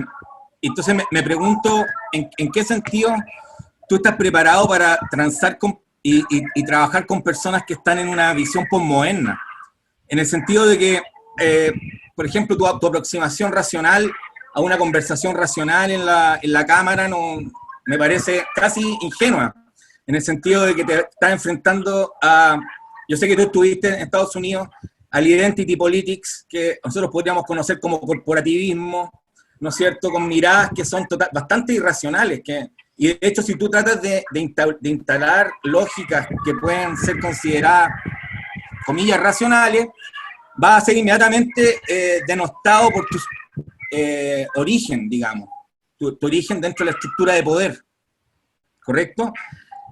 entonces me pregunto, ¿en qué sentido tú estás preparado para transar y trabajar con personas que están en una visión posmoderna? En el sentido de que, por ejemplo, tu aproximación racional a una conversación racional en la cámara no, me parece casi ingenua, en el sentido de que te estás enfrentando a... Yo sé que tú estuviste en Estados Unidos, al Identity Politics, que nosotros podríamos conocer como corporativismo, ¿no es cierto?, con miradas que son bastante irracionales, y de hecho si tú tratas de instalar lógicas que pueden ser consideradas, comillas, racionales, vas a ser inmediatamente denostado por tu origen, digamos, tu origen dentro de la estructura de poder, ¿correcto?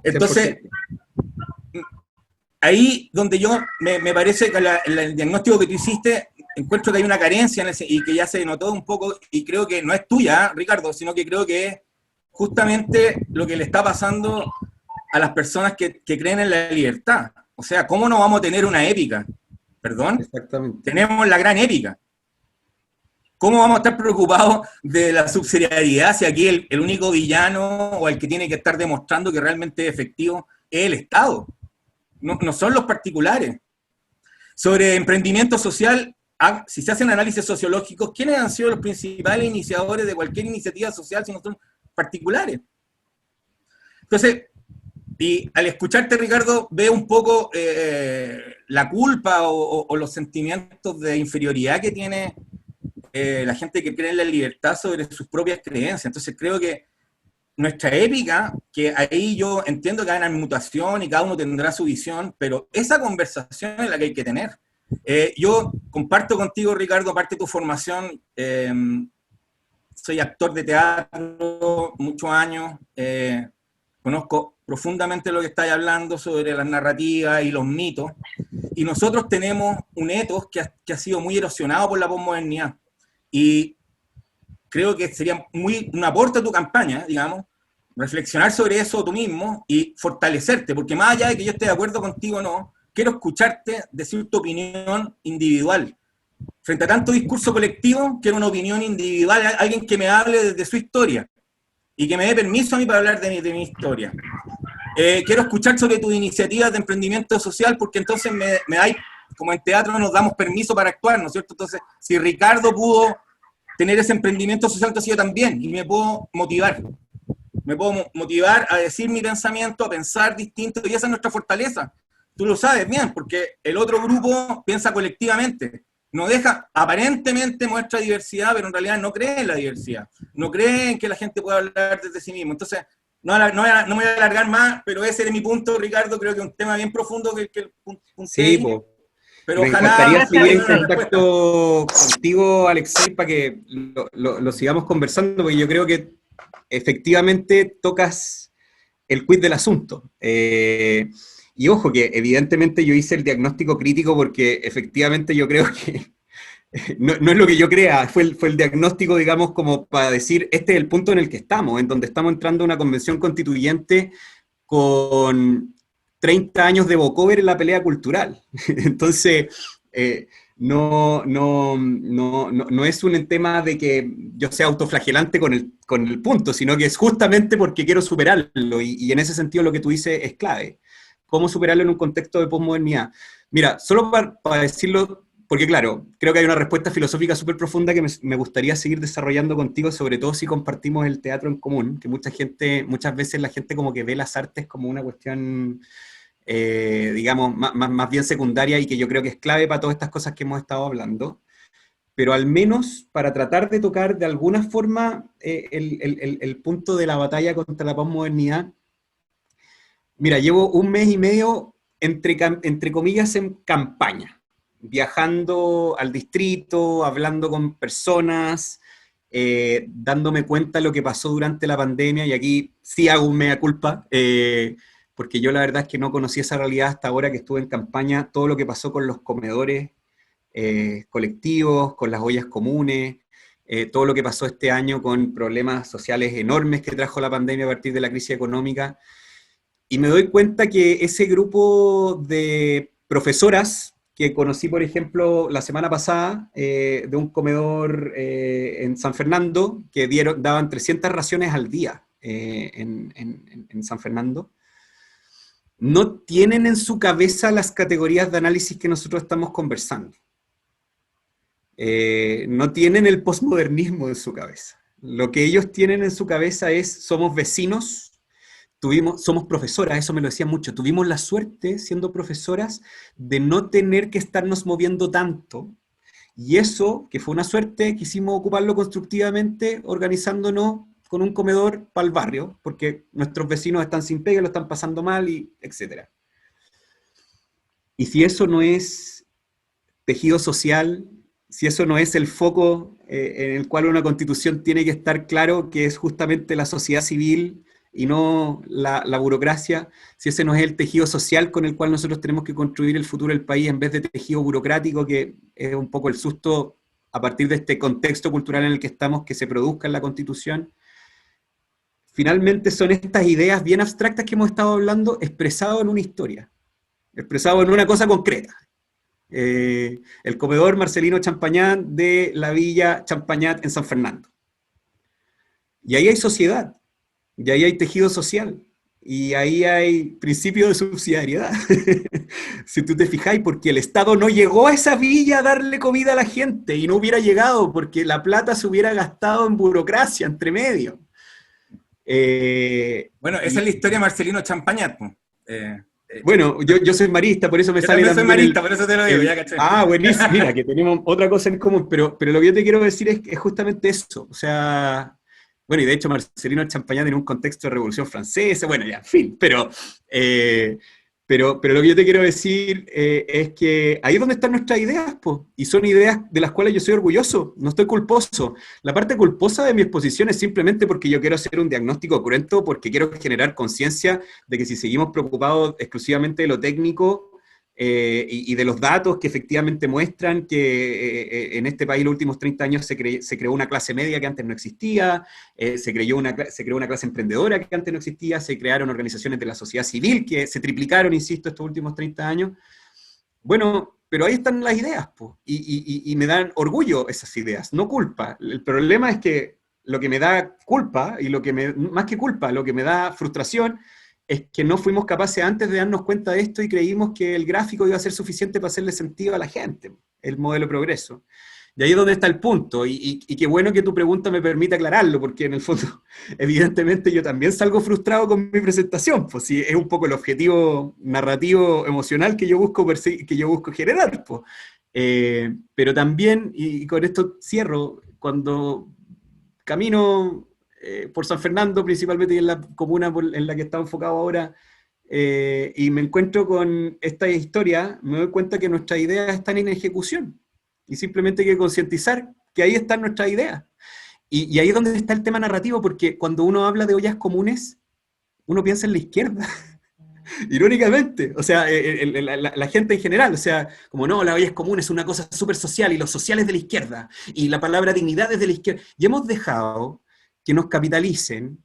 Entonces, ahí donde yo me parece que el diagnóstico que tú hiciste, encuentro que hay una carencia en ese, y que ya se notó un poco, y creo que no es tuya, Ricardo, sino que creo que es justamente lo que le está pasando a las personas que creen en la libertad. O sea, ¿cómo no vamos a tener una épica? ¿Perdón? Exactamente. Tenemos la gran épica. ¿Cómo vamos a estar preocupados de la subsidiariedad si aquí el único villano o el que tiene que estar demostrando que realmente es efectivo es el Estado? No son los particulares. Sobre emprendimiento social, si se hacen análisis sociológicos, ¿quiénes han sido los principales iniciadores de cualquier iniciativa social si no son particulares? Entonces, y al escucharte, Ricardo, veo un poco la culpa o los sentimientos de inferioridad que tiene la gente que cree en la libertad sobre sus propias creencias. Entonces creo que nuestra épica, que ahí yo entiendo que hay una mutación y cada uno tendrá su visión, pero esa conversación es la que hay que tener. Yo comparto contigo, Ricardo, aparte de tu formación, soy actor de teatro muchos años, conozco profundamente lo que estáis hablando sobre las narrativas y los mitos, y nosotros tenemos un ethos que ha sido muy erosionado por la posmodernidad, y creo que sería un aporte a tu campaña, digamos, reflexionar sobre eso tú mismo y fortalecerte, porque más allá de que yo esté de acuerdo contigo o no, quiero escucharte decir tu opinión individual. Frente a tanto discurso colectivo, quiero una opinión individual, alguien que me hable desde su historia y que me dé permiso a mí para hablar de mi historia. Quiero escuchar sobre tus iniciativas de emprendimiento social, porque entonces me dais, como en teatro nos damos permiso para actuar, ¿no es cierto? Entonces, si Ricardo pudo tener ese emprendimiento social, entonces yo también, y me puedo motivar. Me puedo motivar a decir mi pensamiento, a pensar distinto, y esa es nuestra fortaleza. Tú lo sabes bien, porque el otro grupo piensa colectivamente. No deja, aparentemente muestra diversidad, pero en realidad no cree en la diversidad. No cree en que la gente pueda hablar desde sí mismo. Entonces, no me voy a alargar más, pero ese era mi punto, Ricardo. Creo que es un tema bien profundo que el punto. Sí, pues. Pero me ojalá encantaría seguir en contacto contigo, Alexei, para que lo sigamos conversando, porque yo creo que efectivamente tocas el quid del asunto. Y ojo, que evidentemente yo hice el diagnóstico crítico porque efectivamente yo creo que no es lo que yo crea, fue el diagnóstico, digamos, como para decir, este es el punto en el que estamos, en donde estamos entrando a una convención constituyente con 30 años de walkover en la pelea cultural. Entonces, no es un tema de que yo sea autoflagelante con el punto, sino que es justamente porque quiero superarlo, y en ese sentido lo que tú dices es clave. ¿Cómo superarlo en un contexto de posmodernidad? Mira, solo para decirlo, porque claro, creo que hay una respuesta filosófica súper profunda que me gustaría seguir desarrollando contigo, sobre todo si compartimos el teatro en común, que muchas veces la gente como que ve las artes como una cuestión, digamos, más bien secundaria, y que yo creo que es clave para todas estas cosas que hemos estado hablando, pero al menos para tratar de tocar de alguna forma el punto de la batalla contra la posmodernidad. Mira, llevo un mes y medio, entre comillas, en campaña, viajando al distrito, hablando con personas, dándome cuenta de lo que pasó durante la pandemia, y aquí sí hago un mea culpa, porque yo la verdad es que no conocí esa realidad hasta ahora que estuve en campaña, todo lo que pasó con los comedores colectivos, con las ollas comunes, todo lo que pasó este año con problemas sociales enormes que trajo la pandemia a partir de la crisis económica. Y me doy cuenta que ese grupo de profesoras que conocí, por ejemplo, la semana pasada, de un comedor en San Fernando, que daban 300 raciones al día en San Fernando, no tienen en su cabeza las categorías de análisis que nosotros estamos conversando. No tienen el posmodernismo en su cabeza. Lo que ellos tienen en su cabeza es, somos vecinos, somos profesoras, eso me lo decían mucho, tuvimos la suerte, siendo profesoras, de no tener que estarnos moviendo tanto, y eso, que fue una suerte, quisimos ocuparlo constructivamente, organizándonos con un comedor para el barrio, porque nuestros vecinos están sin pega, lo están pasando mal, y etc. Y si eso no es tejido social, si eso no es el foco en el cual una constitución tiene que estar claro, que es justamente la sociedad civil, y no la burocracia, si ese no es el tejido social con el cual nosotros tenemos que construir el futuro del país, en vez de tejido burocrático, que es un poco el susto a partir de este contexto cultural en el que estamos, que se produzca en la Constitución. Finalmente son estas ideas bien abstractas que hemos estado hablando, expresado en una historia, expresado en una cosa concreta. El comedor Marcelino Champañat de la Villa Champañat en San Fernando. Y ahí hay sociedad, y ahí hay tejido social, y ahí hay principio de subsidiariedad. Si tú te fijáis, porque el Estado no llegó a esa villa a darle comida a la gente, y no hubiera llegado, porque la plata se hubiera gastado en burocracia, entre medio. Bueno, esa es la historia de Marcelino Champañat. Bueno, yo soy marista, por eso me sale también. Yo soy marista, por eso te lo digo, ya caché. Buenísimo, mira, que tenemos otra cosa en común, pero lo que yo te quiero decir es justamente eso, o sea... Bueno, y de hecho Marcelino Champañat en un contexto de Revolución Francesa, bueno, ya, en fin, pero Pero lo que yo te quiero decir es que ahí es donde están nuestras ideas, po, y son ideas de las cuales yo soy orgulloso, no estoy culposo. La parte culposa de mi exposición es simplemente porque yo quiero hacer un diagnóstico cruento, porque quiero generar conciencia de que si seguimos preocupados exclusivamente de lo técnico y de los datos que efectivamente muestran que en este país los últimos 30 años se creó una clase media que antes no existía, se creó una clase emprendedora que antes no existía, se crearon organizaciones de la sociedad civil que se triplicaron, insisto, estos últimos 30 años. Bueno, pero ahí están las ideas, po, y me dan orgullo esas ideas, no culpa. El problema es que lo que me da culpa, y más que culpa, lo que me da frustración, es que no fuimos capaces antes de darnos cuenta de esto y creímos que el gráfico iba a ser suficiente para hacerle sentido a la gente, el modelo progreso. Y ahí es donde está el punto, y qué bueno que tu pregunta me permite aclararlo, porque en el fondo, evidentemente yo también salgo frustrado con mi presentación, pues sí, es un poco el objetivo narrativo emocional que yo busco generar, pues. Pero también, y con esto cierro, cuando camino por San Fernando, principalmente, y en la comuna en la que está enfocado ahora, y me encuentro con esta historia, me doy cuenta que nuestras ideas están en ejecución, y simplemente hay que concientizar que ahí están nuestras ideas. Y ahí es donde está el tema narrativo, porque cuando uno habla de ollas comunes, uno piensa en la izquierda, irónicamente, o sea, la gente en general, o sea, como no, la olla común es una cosa súper social, y los sociales de la izquierda, y la palabra dignidad es de la izquierda, y hemos dejado que nos capitalicen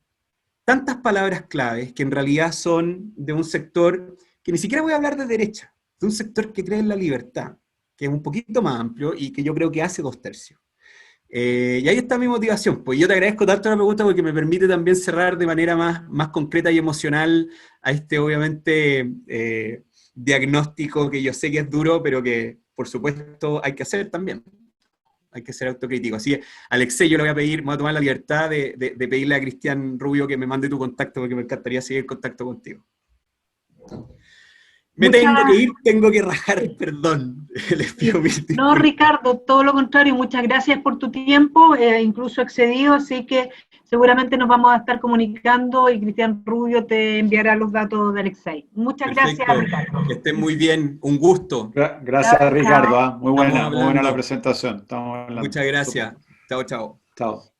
tantas palabras claves que en realidad son de un sector que ni siquiera voy a hablar de derecha, de un sector que cree en la libertad, que es un poquito más amplio y que yo creo que hace 2/3. Y ahí está mi motivación. Pues yo te agradezco tanto la pregunta porque me permite también cerrar de manera más concreta y emocional a este, obviamente, diagnóstico que yo sé que es duro, pero que, por supuesto, hay que hacer también. Hay que ser autocrítico. Así que, Alexei, yo le voy a pedir, me voy a tomar la libertad de pedirle a Cristian Rubio que me mande tu contacto, porque me encantaría seguir en contacto contigo. Tengo que ir, tengo que rajar, perdón. Les pido no, Ricardo, todo lo contrario, muchas gracias por tu tiempo, incluso excedido, así que seguramente nos vamos a estar comunicando y Cristian Rubio te enviará los datos de Alexei. Muchas Perfecto. Gracias, Ricardo. Que estén muy bien, un gusto. Gracias, Ricardo. Muy buena la presentación. Muchas gracias. Chao, chao. Chao.